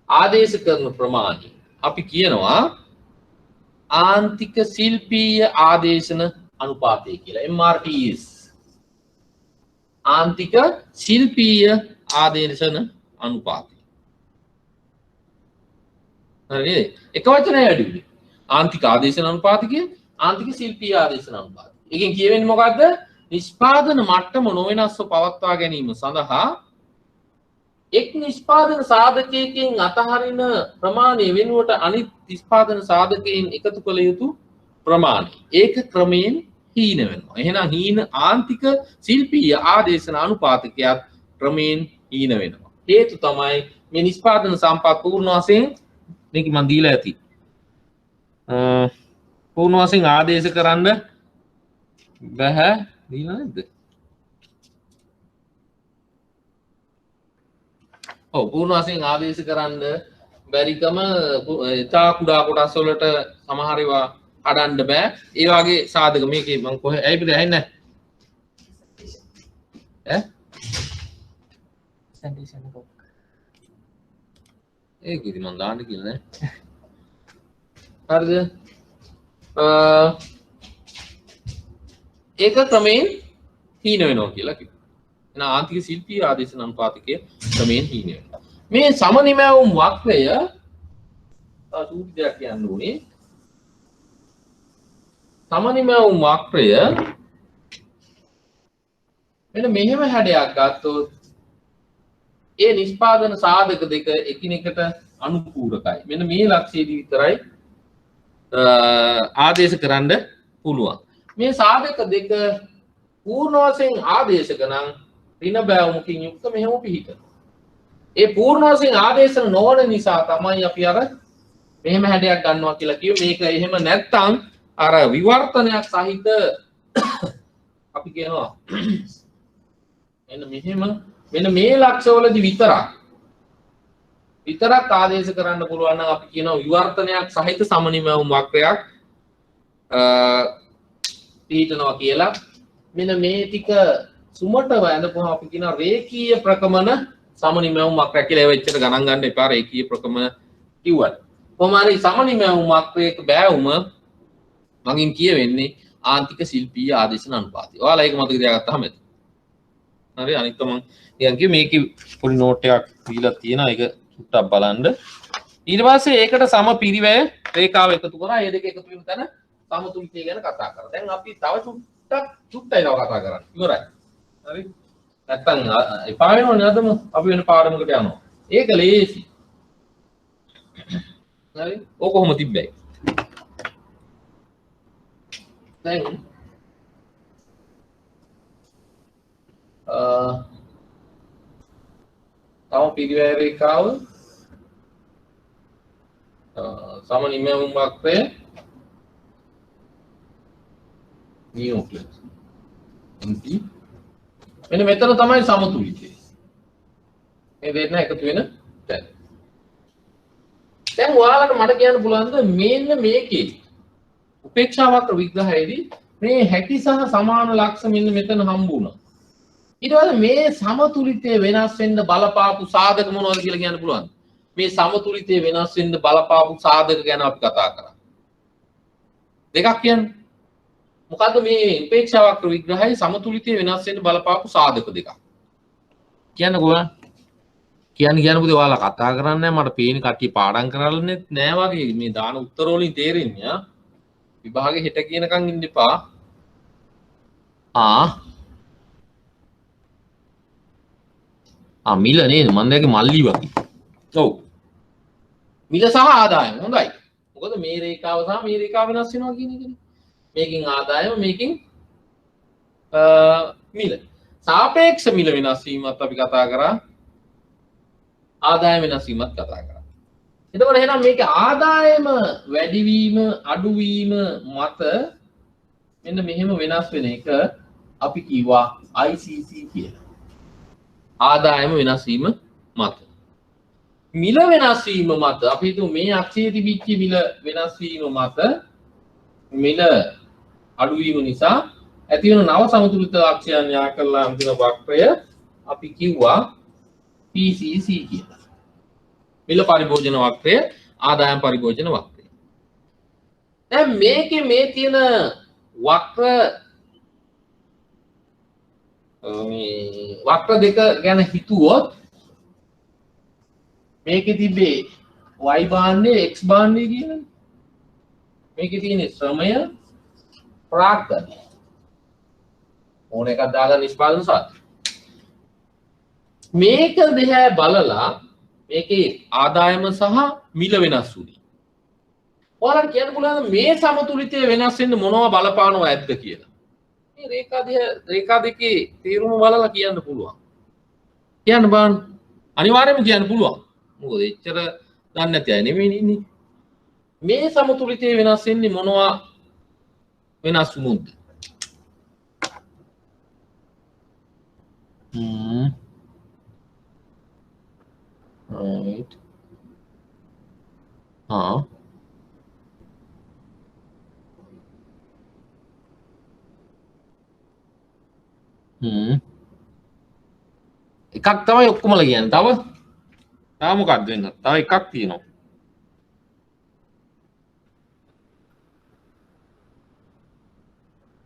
ආදේශ කරන ප්‍රමාණය අපි කියනවා ආන්තික ශිල්පීය ආදේශන අනුපාතය කියලා MRTS ආන්තික ශිල්පීය ආදේශන අනුපාතය හරි එක වචනය වැඩිුනේ ආන්තික ආදේශන අනුපාතය කිය ආන්තික ශිල්පීය ආදේශන අනුපාතය එකෙන් කියවෙන්නේ මොකද්ද නිෂ්පාදන මට්ටම නොවෙනස්ව පවත්වා ගැනීම සඳහා එක් නිෂ්පාදන සාධකයකින් අතහරින ප්‍රමාණය වෙනුවට අනිත් නිෂ්පාදන සාධකයෙන් එකතු කළ යුතු ප්‍රමාණය ඒක ක්‍රමයෙන් හීන වෙනවා එහෙනම් හීන ආන්තික ශිල්පීය ආදේශන අනුපාතකයක් ක්‍රමයෙන් හීන වෙනවා හේතු තමයි මේ නිෂ්පාදන සම්පත් පූර්ණ වශයෙන් මේක මම දීලා ඇති පූර්ණ වශයෙන් ආදේශ කරන්න බෑ දීලා නැද්ද ඔව් පූර්ණ වශයෙන් ආදේශ කරන්න බැරිකම තා කුඩා කොටස් වලට සමහර ඒවා හදන්න බෑ. ඒ වගේ සාධක මේකේ මම කොහෙ ඇයි පිට ඇහෙන්නේ ඈ සන්ඩේෂන් එක ඒක ඉතින් මම දාන්න කියලා නෑ. හරිද? ඒක ක්‍රමයෙන් හීන වෙනවා කියලා කිව්වා. එහෙනම් ආන්තික ශිල්පී ආදේශන අනුපාතිකය ක්‍රමයෙන් හීන වෙනවා. මේ සමනිමැවුම් වක්‍රය සූත්‍රය දෙයක් කියන්න ඕනේ. සමනිමැවුම් වක්‍රය මෙන්න මෙහෙම හැඩයක් ගත්තොත් ඒ නිෂ්පාදන සාධක දෙක එකිනෙකට අනුපූරකයි. මෙන්න මේ ලක්ෂයේදී විතරයි ආදේශ කරන්න පුළුවන්. මේ සාධක දෙක පූර්ණ වශයෙන් ආදේශක නම් ඍණ බැවුමකින් යුක්ත මෙහෙම පිහිටන. ඒ පූර්ණ වශයෙන් ආදේශන නොවන නිසා තමයි අපි අර මෙහෙම හැඩයක් ගන්නවා කියලා කිව්වේ. මේක එහෙම නැත්තම් අර විවර්තනයක් සහිත අපි කියනවා මෙන්න මේ ලක්ෂවලදී විතරක් ආදේශ කරන්න පුළුවන් නම් අපි කියනවා විවර්තනයක් සහිත සමනිමැවුම් වක්‍රයක් පිහිටනවා කියලා. මෙන්න මේ ටික සුමට වැඳපුවම අපි කියනවා රේඛීය ප්‍රකමන සමනිමැවුම් වක්‍රයක් කියලා. ඒව එච්චර ගණන් ගන්න එපා රේඛීය ප්‍රකමන කිව්වට. කොහොම හරි සමනිමැවුම් වක්‍රයක බෑවුම මගින් කියවෙන්නේ ආන්තික ශිල්පීය ආදේශන අනුපාතය. ඔයාලා ඒක මතක තියාගත්තාම ඇති. හරි අනිත් මම නිකන් කිව්වේ මේකේ පොඩි නෝට් එකක් දීලා තියෙනවා. ඒක චුට්ටක් බලන්න. ඊට පස්සේ ඒකට සම පිරිවැය රේඛාව එකතු කරා. මේ දෙක එකතු වෙන තැන සමතුලිතය ගැන කතා කරා. දැන් අපි තව චුට්ටයි තව කතා කරන්නේ. ඉවරයි. හරි. නැත්තම් එපා වෙනවනේ නේදම අපි වෙන පාඩමකට යනවා. ඒක ලේසි. හරි. ඕක කොහොම තිබ්බයි. දැන් තව පිරිවැය රේඛාව සමනිමැවුම් වක්‍රය නියෝක්ලියස් මෙන්න මෙතන තමයි සමතුලිතය. මේ දෙන්න එකතු වෙන තැන. දැන් ඔයාලට මට කියන්න පුළුවන්ද මෙන්න මේකේ උපේක්ෂා වක්‍ර විග්‍රහයේදී මේ හැකි සහ සමාන ලක්ෂ මෙන්න මෙතන හම්බ වුණා. ඊට පස්සේ මේ සමතුලිතය වෙනස් වෙන්න බලපාපු සාධක මොනවද කියලා කියන්න පුළුවන්. මේ සමතුලිතය වෙනස් වෙන්න බලපාපු සාධක ගැන අපි කතා කරා. දෙකක් කියන්නේ. මොකද්ද මේ උපේක්ෂා වක්‍ර විග්‍රහයේ සමතුලිතය වෙනස් වෙන්න බලපාපු සාධක දෙකක්. කියන්නකෝ. කියන්න පුතේ ඔයාලා කතා කරන්නේ මට පේන කට්ටිය පාඩම් කරන්නේ නෑ වගේ මේ දාන උත්තර වලින් තේරෙන්නේ ආ. විභාගේ හෙට කියනකන් ඉන්න එපා. මිල නේද මම දැක්කේ මල්ලි වගේ. ඔව්. මිල සහ ආදායම හොඳයි. මොකද මේ රේඛාව සහ මේ රේඛාව වෙනස් වෙනවා කියන එකනේ. මේකෙන් ආදායම මේකෙන් මිල. සාපේක්ෂ මිල වෙනස් වීමත් අපි කතා කරා. ආදායම වෙනස් වීමත් කතා කරා. එතකොට එහෙනම් මේක ආදායම වැඩිවීම අඩුවීම මත මෙන්න මෙහෙම වෙනස් වෙන එක අපි කිව්වා ICC කියලා. ආදායම වෙනස් වීම මත. මිල වෙනස් වීම මත අපි හිතමු මේ අක්ෂයේ තිබිච්ච මිල වෙනස් වීම මත මිල අඩුවීම නිසා ඇති වෙන නව සමතුලිත අක්ෂයන් යා කරලා අන්තිම වක්‍රය අපි කිව්වා PCC කියලා. මිල පරිභෝජන වක්‍රය ආදායම් පරිභෝජන වක්‍රය. දැන් මේකේ මේ තියෙන වක්‍ර දෙක ගැන හිතුවොත් මේකේ තිබේ y භාණ්ඩය x භාණ්ඩය කියන මේකේ තියෙන ශ්‍රමය ප්‍රාග්ධනය ඕන එකක් දාලා නිෂ්පාදන සාධක මේක දිහා බලලා මේකේ ආදායම සහ මිල වෙනස් වුණේ. ඔයාලට කියන්න පුළුවන් මේ සමතුලිතය වෙනස් වෙන්න මොනවා බලපානව ඇද්ද කියලා. මේ රේඛා දෙකේ තීරුම බලලා කියන්න පුළුවන්. කියන්න බෑ. අනිවාර්යයෙන්ම කියන්න පුළුවන්. මොකද එච්චර දන්නේ නැති අය නෙමෙයි ඉන්නේ. මේ සමතුලිතය වෙනස් වෙන්නේ මොනවා වෙනස් වුණොත්ද? ආ එකක් තමයි ඔක්කොමලා කියන්නේ. තව මොකක්ද වෙන්න? තව එකක් තියෙනවා.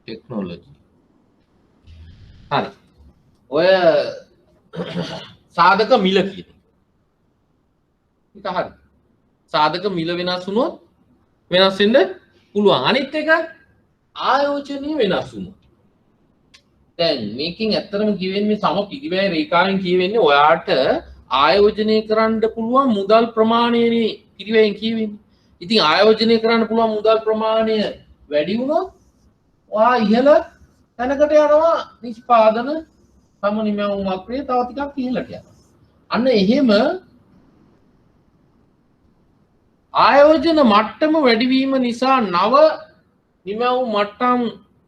ටෙක්නොලොජි. හරි. ඔය සාධක මිල කියන එක හරි. සාධක මිල වෙනස් වුණොත් වෙනස් වෙන්න පුළුවන්. අනිත් එක ආයෝජනීය වෙනස් වුණොත්. දැන් මේකෙන් ඇත්තටම කියවෙන්නේ සම පිරිවැය රේඛාවෙන් කියවෙන්නේ ඔයාට ආයෝජනය කරන්න පුළුවන් මුදල් ප්‍රමාණයනේ පිරිවැයෙන් කියවෙන්නේ. ඉතින් ආයෝජනය කරන්න පුළුවන් මුදල් ප්‍රමාණය වැඩි වුණොත් ඔයා ඉහළ තැනකට යනවා නිෂ්පාදන සම නිමැවුම් වක්‍රය තව ටිකක් ඉහළට යනවා. අන්න එහෙම ආයෝජන මට්ටම වැඩිවීම නිසා නව නිමැවුම් මට්ටම්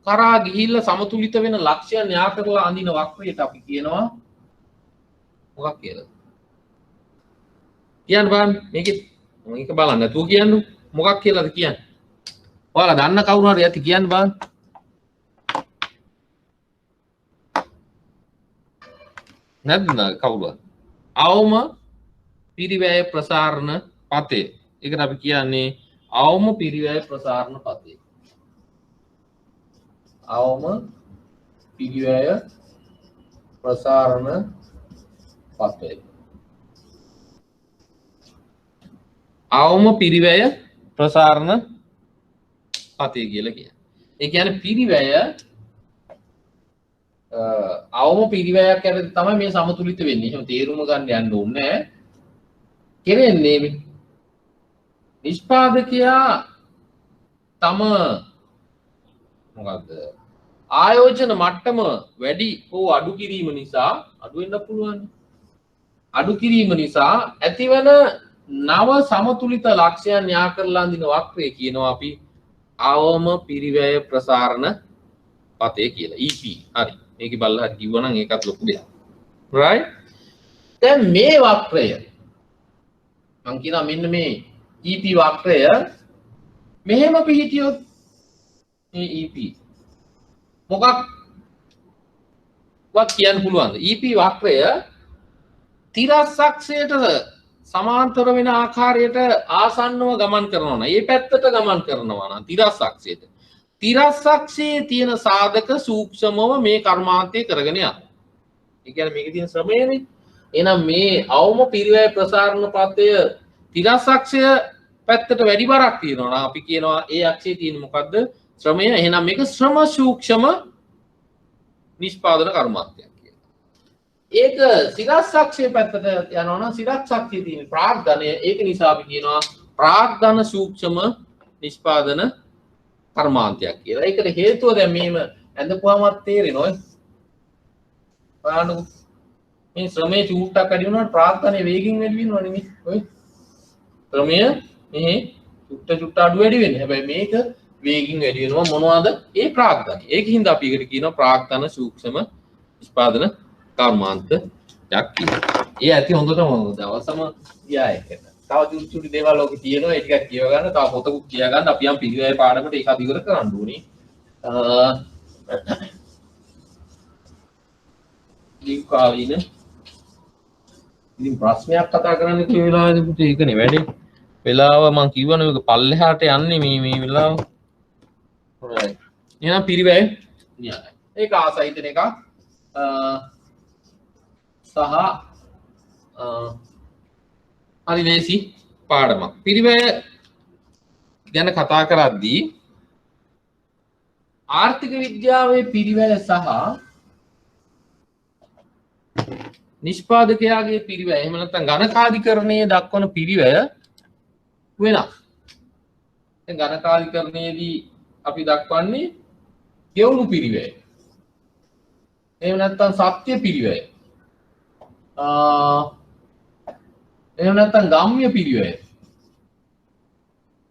කරා ගිහිල්ලා සමතුලිත වෙන ලක්ෂ්‍යයන් යා කරලා අඳින වක්‍රයට අපි කියනවා මොකක් කියලාද? කියන්න බලන්න මේක බලන්න නැතුව කියන්න මොකක් කියලාද කියන්නේ? ඔයාලා දන්න කවුරු හරි ඇති කියන්න බලන්න. නැද්ද කවුරුද? අවම පිරිවැය ප්‍රසාරණ පතේ. ඒකට අපි කියන්නේ අවම පිරිවැය ප්‍රසාරණ පතේ. අවම පිරිවැය ප්‍රසාරණ පතේ. අවම පිරිවැය ප්‍රසාරණ පතේ කියලා කියන්නේ. ඒ කියන්නේ පිරිවැය අවම පිරිවැයක් යටතේ තමයි මේ සමතුලිත වෙන්නේ. එහෙම තේරුම ගන්න යන්න ඕනේ නැහැ. කෙරෙන්නේ නිෂ්පාදකයා තම මොකක්ද ආයෝජන මට්ටම වැඩි හෝ අඩු කිරීම නිසා අඩු වෙන්න පුළුවන්. අඩු කිරීම නිසා ඇතිවන නව සමතුලිත ලක්ෂ්‍යයන් යා කරලා අඳින වක්‍රය කියනවා අපි අවම පිරිවැය ප්‍රසාරණ පතේ කියලා. EP. හරි. මේක බලලා කිව්වනම් ඒකත් ලොකු දෙයක්. right? දැන් මේ වක්‍රය මම කියනවා මෙන්න මේ EP වක්‍රය මෙහෙම පිහිටියොත් මේ EP මොකක්වත් කියන්න පුළුවන්ද? EP වක්‍රය තිරස් අක්ෂයට සමාන්තර වෙන ආකාරයට ආසන්නව ගමන් කරනවා නම් මේ පැත්තට ගමන් කරනවා නම් තිරස් අක්ෂයට තිරස් අක්ෂයේ තියෙන සාධක සූක්ෂමව මේ කර්මාන්තය කරගෙන යනවා. ඒ කියන්නේ මේකේ තියෙන ශ්‍රමයනේ. එහෙනම් මේ අවම පිරිවැය ප්‍රසාරණ පතය තිරස් අක්ෂය පැත්තට වැඩි බරක් තියෙනවා නම් අපි කියනවා ඒ අක්ෂයේ තියෙන මොකද්ද? ශ්‍රමය. එහෙනම් මේක ශ්‍රම සූක්ෂම නිෂ්පාදන කර්මාන්තයක් කියලා. ඒක සිරස් අක්ෂයේ පැත්තට යනවා නම් සිරස් අක්ෂයේ තියෙන ප්‍රාග්ධනය ඒක නිසා අපි කියනවා ප්‍රාග්ධන සූක්ෂම නිෂ්පාදන කර්මාන්තයක් කියලා. ඒකට හේතුව දැන් මෙහෙම ඇඳපුවාමත් තේරෙනවා. බලන්නකො මේ ශ්‍රමයේ චූට්ටක් වැඩි වුණාට ප්‍රාග්ධනයේ වේගින් වැඩි වෙනවනේ මේ. ඔය ශ්‍රමය මෙහි චුට්ට අඩු වැඩි වෙන්නේ. හැබැයි මේක වේගින් වැඩි වෙනවා මොනවද? ඒ ප්‍රාග්ධනය. ඒකින්ද අපි ඒකට කියනවා ප්‍රාග්ධන සූක්ෂම නිෂ්පාදන කර්මාන්තයක් කියලා. ඒ ඇති හොඳටම දවසම ගියා එකට. තව චුටි දේවල් ඔක තියෙනවා. ඒ ටිකක් කියව ගන්න. තව පොතකුත් කියා ගන්න. අපි යම් පිළිවෙලේ පාඩමකට ඒක අධිකර කරන්න ඕනේ. ලින්ක් කාලීන ඉතින් ප්‍රශ්නයක් කතා කරන්න කිය වෙලාවේදී පුතේ ඒකනේ වැඩේ. වෙලාව මම කිව්වනේ මේක පල්ලෙහාට යන්නේ මේ වෙලාව. right. එහෙනම් පිරිවැය න්‍යාය. ඒක ආසයිතන එකක්. සහ හරි ලේසි පාඩමක්. පිරිවැය ගැන කතා කරද්දී ආර්ථික විද්‍යාවේ පිරිවැය සහ නිෂ්පාදකයාගේ පිරිවැය එහෙම නැත්නම් ගණකාධිකරණයේ දක්වන පිරිවැය වෙනස්. දැන් ගණකාධිකරණයේදී අපි දක්වන්නේ ගෙවුණු පිරිවැය. එහෙම නැත්නම් සත්‍ය පිරිවැය. එහෙම නැත්නම් ගම්ම්‍ය පිරිවැය.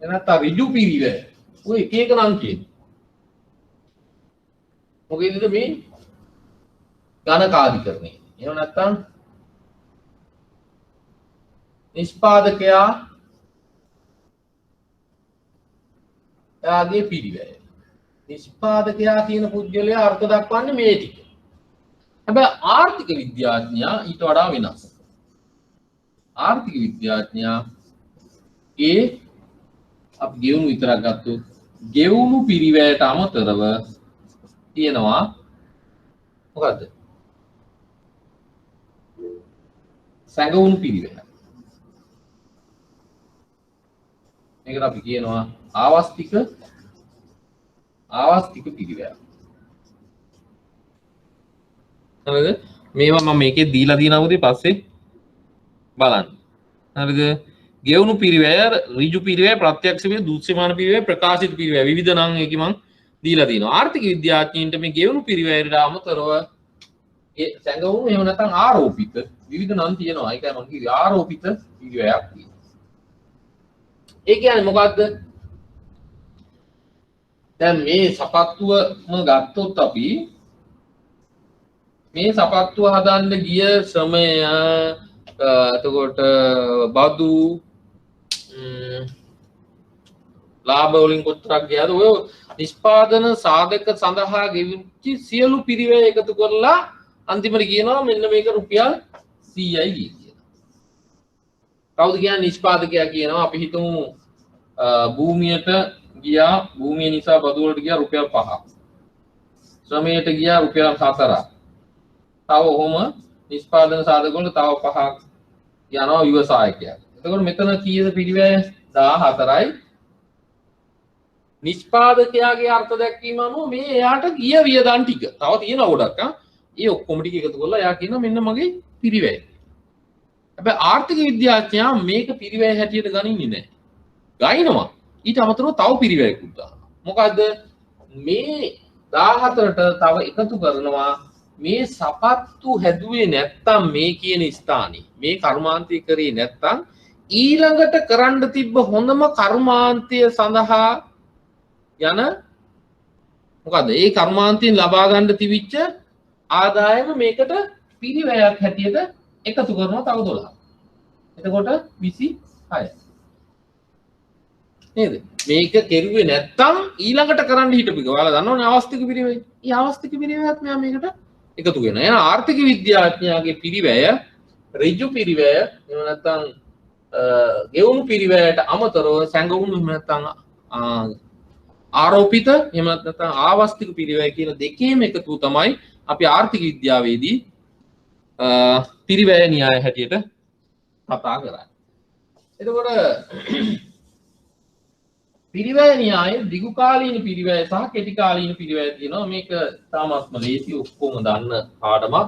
එහෙම නැත්නම් ඍජු පිරිවැය. ඔය එක එක නම් කියන්නේ. මොකේද මේ ගණකාධිකරණය. එහෙම නැත්නම් නිෂ්පාදකයා එයාගේ පිරිවැය. නිෂ්පාදකයා කියන පුද්ගලයා අර්ථ දක්වන්නේ මේ ටික. හැබැයි ආර්ථික විද්‍යාඥයා ඊට වඩා වෙනස්. ආර්ථික විද්‍යාඥයා අපි ගෙවුණු විතරක් ගත්තොත් ගෙවුණු පිරිවැයට අමතරව තියෙනවා මොකද්ද? සැඟවුණු පිරිවැය. මේකට අපි කියනවා ආවස්තික පිරිවැය. හරිද? මේවා මම මේකේ දීලා තියෙනවද පස්සේ බලන්න. හරිද? ගෙවුණු පිරිවැය, ඍජු පිරිවැය, ප්‍රත්‍යක්ෂ පිරිවැය, දෘශ්‍යමාන පිරිවැය, ප්‍රකාශිත පිරිවැය විවිධ නම් එකේ මම දීලා තියෙනවා. ආර්ථික විද්‍යාඥයින්ට මේ ගෙවුණු පිරිවැයට අමතරව ඒ සැඟවුණු එහෙම නැත්නම් ආරෝපිත විවිධ නම් තියෙනවා. ඒකයි මම කිව්වේ ආරෝපිත පිරිවැයක් තියෙනවා. ඒ කියන්නේ මොකද්ද? දැන් මේ සපත්තුවම ගත්තොත් අපි මේ සපත්තුව හදන්න ගිය ශ්‍රමය එතකොට බදු ලාභ වලින් කොතරක් ගියාද ඔය නිෂ්පාදන සාධක සඳහා ගෙවිච්ච සියලු පිරිවැය එකතු කරලා අන්තිමට කියනවා මෙන්න මේක රුපියල් 100යි කියලා. කවුද කියන්නේ නිෂ්පාදකයා කියනවා අපි හිතමු භූමියට ගියා භූමිය නිසා බදු වලට ගියා රුපියල් 5ක්. ශ්‍රමයට ගියා රුපියල් 4ක්. තව ඔහොම නිෂ්පාදන සාධක වල තව 5ක් යනවා ව්‍යවසායකයා. එතකොට මෙතන කීයද පිරිවැය 14යි. නිෂ්පාදකයාගේ අර්ථ දැක්වීම අනුව මේ එයාට ගිය වියදම් ටික. තව තියෙනවා ගොඩක් ඒ ඔක්කොම ටික එකතු කරලා එයා කියනවා මෙන්න මගේ පිරිවැය. හැබැයි ආර්ථික විද්‍යාඥයා මේක පිරිවැය හැටියට ගනින්නේ නැහැ. ගයිනවා. ඊට අමතරව තව පිරිවැයකුත් දානවා. මොකද්ද? මේ 14ට තව එකතු කරනවා මේ සපත්තු හැදුවේ නැත්තම් මේ කියන ස්ථානේ මේ කර්මාන්තය කරේ නැත්තම් ඊළඟට කරන්න තිබ්බ හොඳම කර්මාන්තය සඳහා යන මොකද ඒ කර්මාන්තයෙන් ලබා ගන්න තිබිච්ච ආදායම මේකට පිරිවැයක් හැටියට එකතු කරනවා තව 12. එතකොට 26. නේද? මේක කෙරුවේ නැත්තම් ඊළඟට කරන්න හිටපු එක. ඔයාලා දන්නවනේ අවස්තික පිරිවැය. ඊ අවස්තික පිරිවැයත් මෙයා මේකට එකතු වෙනවා. එහෙනම් ආර්ථික විද්‍යාඥයාගේ පිරිවැය ඍජු පිරිවැය එහෙම නැත්නම් ගෙවුණු පිරිවැයට අමතරව සැඟවුණු එහෙම නැත්නම් ආරෝපිත එහෙම නැත්නම් ආවස්තික පිරිවැය කියන දෙකේම එකතු තමයි අපි ආර්ථික විද්‍යාවේදී පිරිවැය න්‍යාය හැටියට කතා කරන්නේ. එතකොට පිරිවැය න්‍යාය දිගු කාලීන පිරිවැය සහ කෙටි කාලීන පිරිවැය තියෙනවා. මේක තාමත්ම ලේසි ඔක්කොම දන්න පාඩමක්.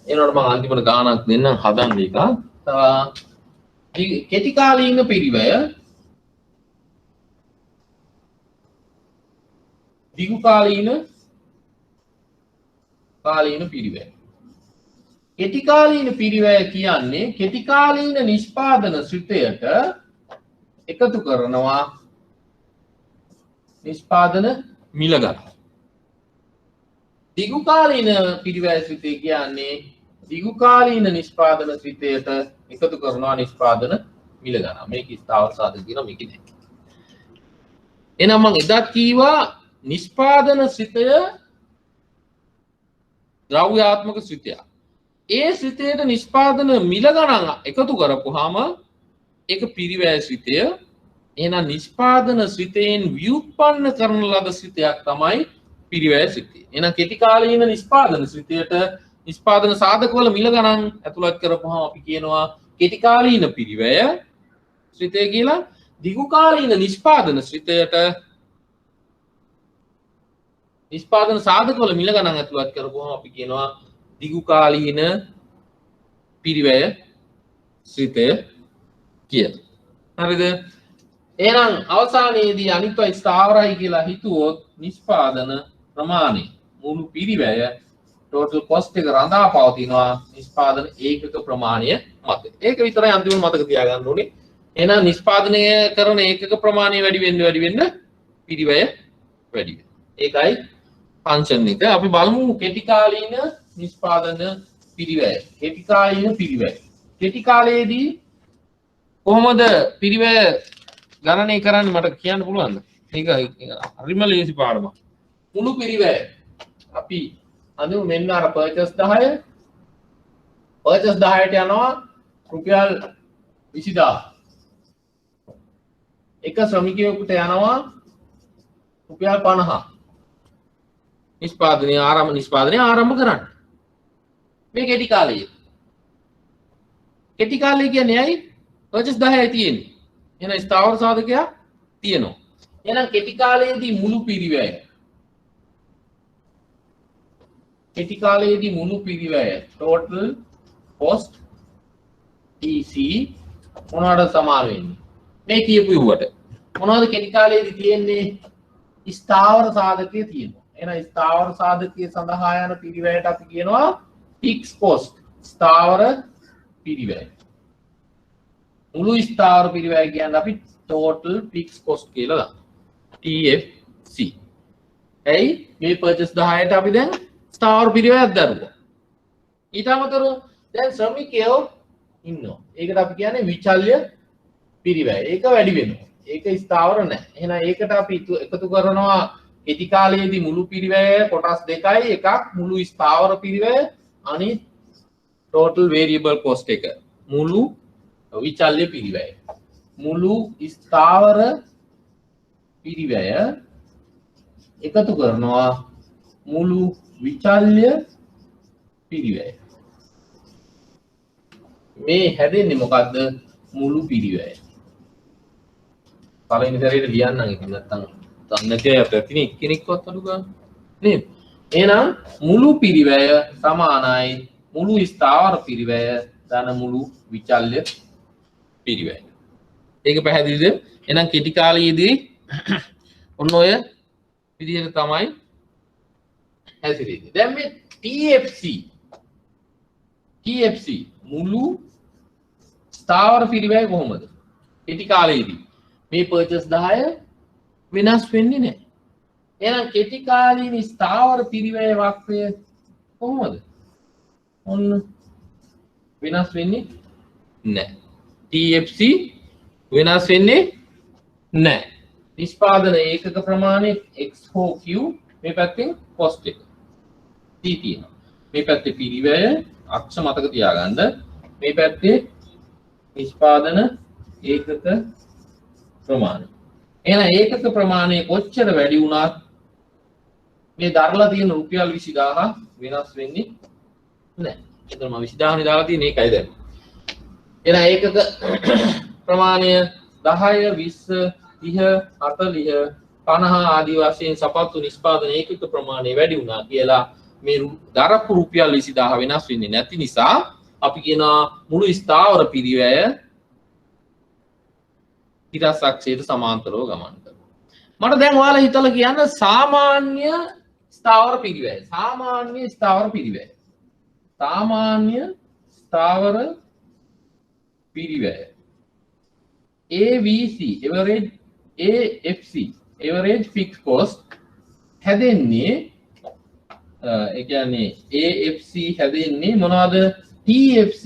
එනකොට මම අන්තිමට ගානක් දෙන්නම් හදන්න එක. කෙටි කාලීන පිරිවැය දිගු කාලීන පිරිවැය. කෙටි කාලීන පිරිවැය කියන්නේ කෙටි කාලීන නිෂ්පාදන ශ්‍රිතයට එකතු කරනවා නිෂ්පාදන මිල ගන්න. දිගු කාලීන පිරිවැය ශ්‍රිතය කියන්නේ දිගු කාලීන නිෂ්පාදන ශ්‍රිතයට එකතු කරනවා නිෂ්පාදන මිල ගන්න. මේක ස්ථාවර සාධක කියනවා මේක නෑ. එහෙනම් මම එදත් කීවා නිෂ්පාදන ශ්‍රිතය ද්‍රව්‍යාත්මක ශ්‍රිතයක්. ඒ ශ්‍රිතයට නිෂ්පාදන මිල ගණන් එකතු කරපුවාම ඒක පිරිවැය ශ්‍රිතය. එහෙනම් නිෂ්පාදන ශ්‍රිතයෙන් ව්‍යුත්පන්න කරන ලද ශ්‍රිතයක් තමයි පිරිවැය ශ්‍රිතය. එහෙනම් කෙටි කාලීන නිෂ්පාදන ශ්‍රිතයට නිෂ්පාදන සාධකවල මිල ගණන් ඇතුළත් කරපුවාම අපි කියනවා කෙටි කාලීන පිරිවැය ශ්‍රිතය කියලා. දිගු කාලීන නිෂ්පාදන ශ්‍රිතයට නිෂ්පාදන සාධකවල මිල ගණන් ඇතුළත් කරපුවාම අපි කියනවා දිගු කාලීන පිරිවැය ශ්‍රිතය කියලා. හරිද? එහෙනම් අවසානයේදී අනිත්වයි ස්ථාවරයි කියලා හිතුවොත් නිෂ්පාදන ප්‍රමාණය මුළු පිරිවැය total cost එක රඳා පවතිනවා නිෂ්පාදන ඒකක ප්‍රමාණය මත. ඒක විතරයි අන්තිමට මතක තියාගන්න ඕනේ. එහෙනම් නිෂ්පාදනය කරන ඒකක ප්‍රමාණය වැඩි වෙන්න පිරිවැය වැඩි වෙනවා. ඒකයි ෆන්ක්ෂන් එක. අපි බලමු කෙටි කාලීන නිෂ්පාදන පිරිවැය. කෙටි කාලීන පිරිවැය. කෙටි කාලයේදී කොහොමද පිරිවැය ගණනය කරන්නේ මට කියන්න පුළුවන්ද? ඒක හරිම ලේසි පාඩමක්. මුළු පිරිවැය අපි අඳුම මෙන්න අර පර්චස් 10 පර්චස් 10ට යනවා රුපියල් 20000. එක ශ්‍රමිකයෙකුට යනවා රුපියල් 50. නිෂ්පාදනය ආරම්භ කරන්න. මේ කෙටි කාලයේ. කෙටි කාලය කියන්නේ ඇයි? පර්චස් 10යි තියෙන්නේ. එහෙනම් ස්ථාවර සාධකයක් තියෙනවා. එහෙනම් කෙටි කාලයේදී මුළු පිරිවැය total cost EC මොනවාට සමාන වෙන්නේ? මේ කියපු ඉුවට. මොනවද කෙටි කාලයේදී තියෙන්නේ? ස්ථාවර සාධකයේ තියෙනවා. එහෙනම් ස්ථාවර සාධකයේ සඳහා යන පිරිවැයට අපි කියනවා fixed cost. ස්ථාවර පිරිවැය. මුළු ස්ථාවර පිරිවැය කියන්නේ අපි total fixed cost කියලා දානවා. TFC. ඇයි මේ purchase 10ට අපි දැන් ස්ථාවර පිරිවැයක් දරුවා. ඊට අමතරව දැන් ශ්‍රමිකයෝ ඉන්නවා. ඒකට අපි කියන්නේ විචල්්‍ය පිරිවැය. ඒක වැඩි වෙනවා. ඒක ස්ථාවර නැහැ. එහෙනම් ඒකට අපි එකතු කරනවා කෙටි කාලයේදී මුළු පිරිවැය කොටස් දෙකයි. එකක් මුළු ස්ථාවර පිරිවැය අනිත් total variable cost එක. මුළු විචල්්‍ය පිරිවැය. මුළු ස්ථාවර පිරිවැය එකතු කරනවා මුළු විචල්්‍ය පිරිවැය. මේ හැදෙන්නේ මොකද්ද? මුළු පිරිවැය. පළවෙනි සැරේට ලියන්නම් ඒක නැත්තම් දන්නේ නැති කෙනෙක්වත් අඩු ගන්න නේද? එහෙනම් මුළු පිරිවැය සමානයි මුළු ස්ථාවර පිරිවැය ධන මුළු විචල්්‍ය පිරිවැය. ඒක පැහැදිලිද? එහෙනම් කෙටි කාලයේදී ඔන්න ඔය විදිහට තමයි හැසිරෙන්නේ. දැන් මේ TFC මුළු ස්ථාවර පිරිවැය කොහොමද? කෙටි කාලයේදී මේ purchase 10 වෙනස් වෙන්නේ නැහැ. එහෙනම් කෙටි කාලීන ස්ථාවර පිරිවැය වක්‍රය කොහොමද? ඔන්න වෙනස් වෙන්නේ නැහැ. TFC වෙනස් වෙන්නේ නැහැ. නිෂ්පාදන ඒකක ප්‍රමාණය x හෝ q මේ පැත්තෙන් cost එක t තියෙනවා. මේ පැත්තේ පිරිවැය අක්ෂ මතක තියාගන්න. මේ පැත්තේ නිෂ්පාදන ඒකක ප්‍රමාණය. එහෙනම් ඒකක ප්‍රමාණය කොච්චර වැඩි වුණත් මේ දරලා තියෙන රුපියල් 20000 වෙනස් වෙන්නේ නැහැ. ඒතර මම 20000 නේ දාලා තියෙන්නේ ඒකයි දැන්. එහෙනම් ඒකක ප්‍රමාණය 10 20 30 40 50 ආදී වශයෙන් සපත්තු නිෂ්පාදන ඒකක ප්‍රමාණය වැඩි වුණා කියලා මේ දරපු රුපියල් 20000 වෙනස් වෙන්නේ නැති නිසා අපි කියනවා මුළු ස්ථාවර පිරිවැය ඉරස් අක්ෂයට සමාන්තරව ගමන් කරනවා. මට දැන් ඔයාලා හිතලා කියන්න සාමාන්‍ය ස්ථාවර පිරිවැය. සාමාන්‍ය ස්ථාවර පිරිවැය. සාමාන්‍ය ස්ථාවර පිරිවැය. AVC average AFC average fixed cost හැදෙන්නේ ඒ කියන්නේ AFC හැදෙන්නේ මොනවද? TFC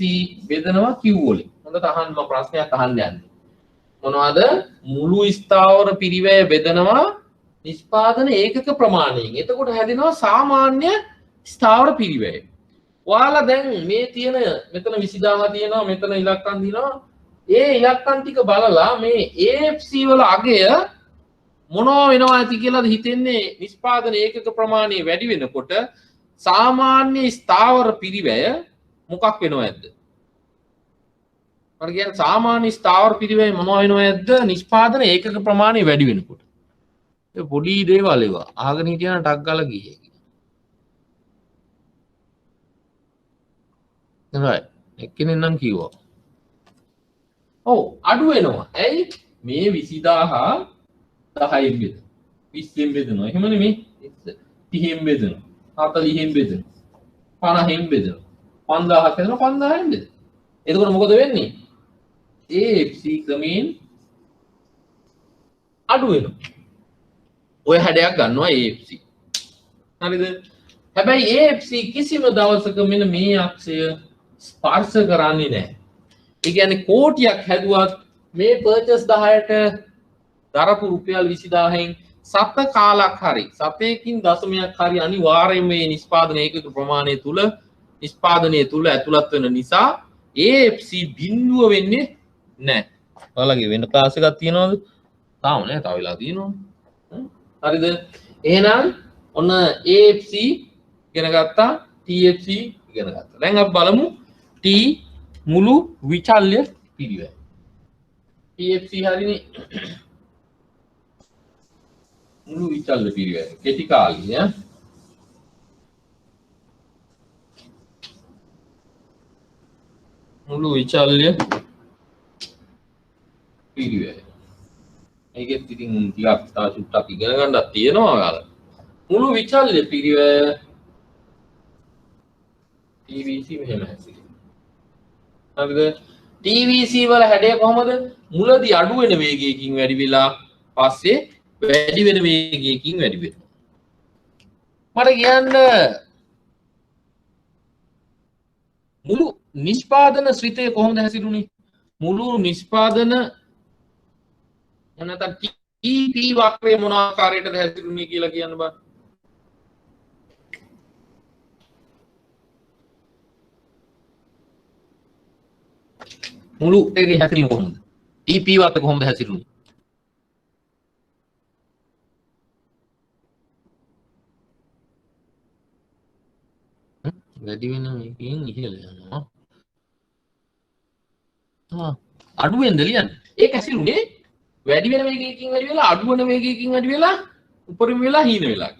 බෙදනවා Q වලින්. හොඳට අහන්න මම ප්‍රශ්නයක් අහන්න යන්නේ. මොනවද? මුළු ස්ථාවර පිරිවැය බෙදනවා නිෂ්පාදන ඒකක ප්‍රමාණයෙන්. එතකොට හැදෙනවා සාමාන්‍ය ස්ථාවර පිරිවැය. ඔයාලා දැන් මේ තියෙන මෙතන 20000 තියෙනවා, මෙතන ඉලක්කම් දිනවා. ඒ ඉලක්කම් ටික බලලා මේ AFC වල අගය මොනවා වෙනවා ඇති කියලාද හිතෙන්නේ? නිෂ්පාදන ඒකක ප්‍රමාණය වැඩි වෙනකොට සාමාන්‍ය ස්ථාවර පිරිවැය මොකක් වෙනවද? මම කියන්නේ සාමාන්‍ය ස්ථාවර පිරිවැය මොනවා වෙනවද? නිෂ්පාදන ඒකක ප්‍රමාණය වැඩි වෙනකොට. ඒ පොඩි දේවල් ඒවා අහගෙන හිටියන ටක් ගාලා ගියේ. right එක්කෙනෙක් නම් කිව්වා. ඔව් අඩු වෙනවා. ඇයි? මේ 20000 10න් බෙද 20න් බෙදනවා. එහෙම නෙමෙයි 30න් බෙදනවා. 40න් බෙදනවා. 50න් බෙදනවා. 5000ක් බෙදනවා 5000න් බෙද. එතකොට මොකද වෙන්නේ? AFC ක්‍රමයෙන් අඩු වෙනවා. ඔය හැඩයක් ගන්නවා AFC. හරිද? හැබැයි AFC කිසිම දවසක මෙන්න මේ අක්ෂය ස්පර්ශ කරන්නේ නැහැ. ඒ කියන්නේ කෝටියක් හැදුවත් මේ purchase 10ට දරපු රුපියල් 20000න් සත කාලක් හරි සතයකින් දශමයක් හරි අනිවාර්යයෙන්ම මේ නිෂ්පාදන ඒකක ප්‍රමාණය තුල නිෂ්පාදනය තුල ඇතුළත් වෙන නිසා AFC බිඳුව වෙන්නේ නැහැ. ඔයාලගේ වෙන ක්ලාස් එකක් තියෙනවද? තාම නෑ, තව වෙලා තියෙනවා. හරිද? එහෙනම් ඔන්න AFC ඉගෙන ගත්තා, TFC ඉගෙන ගත්තා. දැන් අපි බලමු T මුළු විචල්්‍ය පිරිවැය. TFC හරිනේ. මුළු විචල්්‍ය පිරිවැය. කෙටි කාලීන ඈ. මුළු විචල්්‍ය පිරිවැය. ඒකෙත් ඉතින් ටිකක් තා චුට්ටක් ඉගෙන ගන්නත් තියෙනවා ඔයාලා. මුළු විචල්්‍ය පිරිවැය TVC මෙහෙම හැසිරෙනවා. හරිද? TVC වල හැඩය කොහමද? මුලදී අඩු වෙන වේගයකින් වැඩි වෙලා පස්සේ වැඩි වෙන වේගයකින් වැඩි වෙනවා. මට කියන්න මුළු නිෂ්පාදන ශ්‍රිතය කොහොමද හැසිරුණේ? මුළු නිෂ්පාදන නැත්නම් TP වක්‍රය මොන ආකාරයකටද හැසිරුණේ කියලා කියන්න බෑ. මුළු ඒකේ හැසිරීම කොහොමද? TP වක්‍රය කොහොමද හැසිරුණේ? වැඩි වෙන එකකින් ඉහළ යනවා. අඩු වෙනද ලියන්නේ? ඒක හැසිරුණේ වැඩි වෙන වේගයකින් වැඩි වෙලා අඩු වෙන වේගයකින් වැඩි වෙලා උපරිම වෙලා හීන වෙලා.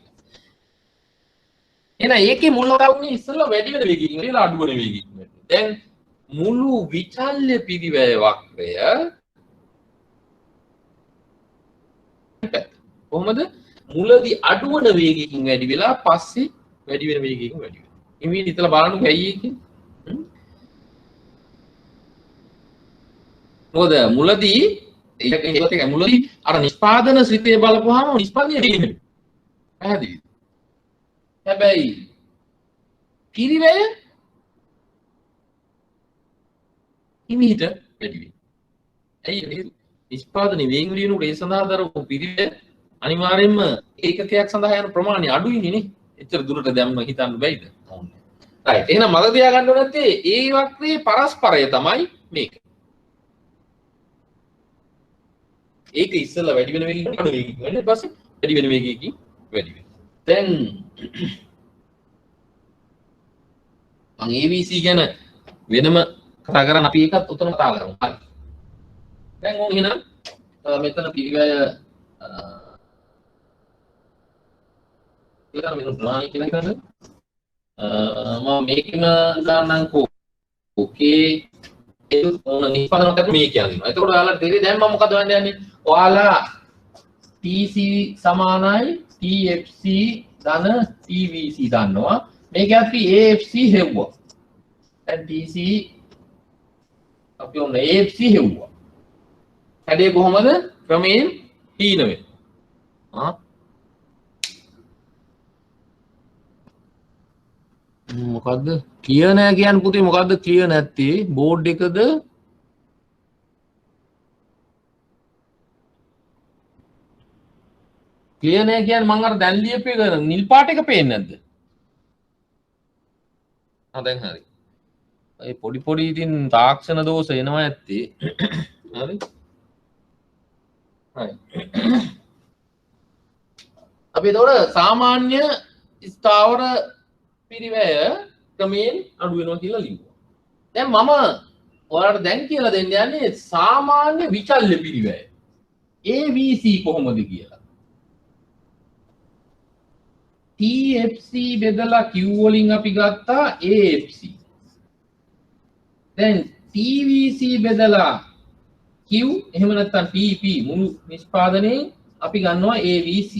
එහෙනම් ඒකේ මුල් ලකුණේ ඉස්සෙල්ලා වැඩි වෙන වේගයකින් වැඩි වෙලා අඩු වෙන වේගයකින් වැඩි. දැන් මුළු විචල්්‍ය පිරිවැය වක්‍රය කොහොමද? මුලදී අඩු වෙන වේගයකින් වැඩි වෙලා පස්සේ වැඩි වෙන වේගයකින් වැඩි වෙනවා. ඉතින් හිතලා බලන්නකෝ ඇයි ඒක? මොකද මුලදී ඒක මුලදී අර නිෂ්පාදන ශ්‍රිතය බලපුවාම නිෂ්පාදනය දෙන්නේ. පැහැදිලිද? හැබැයි පිරිවැය හිමීට වැඩි වෙනවා. ඇයි ඒක? නිෂ්පාදනයේ වේග වලිනුට ඒ සඳහා දරපු පිරිවැය අනිවාර්යයෙන්ම ඒකකයක් සඳහා යන ප්‍රමාණය අඩුයිනේ නේ. එච්චර දුරට දැම්ම හිතන්න බැයිද? රයිට්. එහෙනම් මම තියාගන්න ඕනේ නැත්තේ ඒ වක්‍රයේ පරස්පරය තමයි මේක. ඒක ඉස්සෙල්ලා වැඩි වෙන වේගයකින් අඩු වේගයකින් වැඩි ඊට පස්සේ වැඩි වෙන වේගයකින් වැඩි වෙනවා. දැන් මම ABC ගැන වෙනම කතා කරන් අපි ඒකත් උතන කතා කරමු. හරි. දැන් ඕන එහෙනම් මෙතන පිරිවැය කියලා මෙන්න ප්‍රමාණය කියලා කරන්නේ. මම මේකම ගන්නම්කෝ. ඕකේ ඒක ඕන නිෂ්පාදනයක් කරලා මේ කියනවා. එතකොට ඔයාලට තේරෙයි දැන් මම මොකද වෙන්න යන්නේ? ඔයාලා TC සමානයි TFC ධන TVC දන්නවා. මේක අපි AFC හෙව්වා. දැන් TC අපි ඔන්න AFC හෙව්වා. හැඩය කොහමද? ක්‍රමයෙන් හීන වෙනවා. මොකද්ද ක්ලියර් නෑ කියන්නේ පුතේ? මොකද්ද ක්ලියර් නැත්තේ? බෝඩ් එකද ක්ලියර් නෑ කියන්නේ මම අර දැන් ලියපු එක නිල් පාට එක පේන්නේ නැද්ද? දැන් හරි. ඒ පොඩි පොඩි ඉතින් තාක්ෂණ දෝෂ එනවා ඇත්තේ. හරි. හරි. අපි එතකොට සාමාන්‍ය ස්ථාවර පිරිවැය ක්‍රමයෙන් අඩු වෙනවා කියලා ලියුවා. දැන් මම ඔයාලට දැන් කියලා දෙන්න යන්නේ සාමාන්‍ය විචල්්‍ය පිරිවැය AVC කොහොමද කියලා. TFC බෙදලා Q වලින් අපි ගත්තා AFC. දැන් TVC බෙදලා Q එහෙම නැත්නම් TP මුළු නිෂ්පාදනයේ අපි ගන්නවා AVC.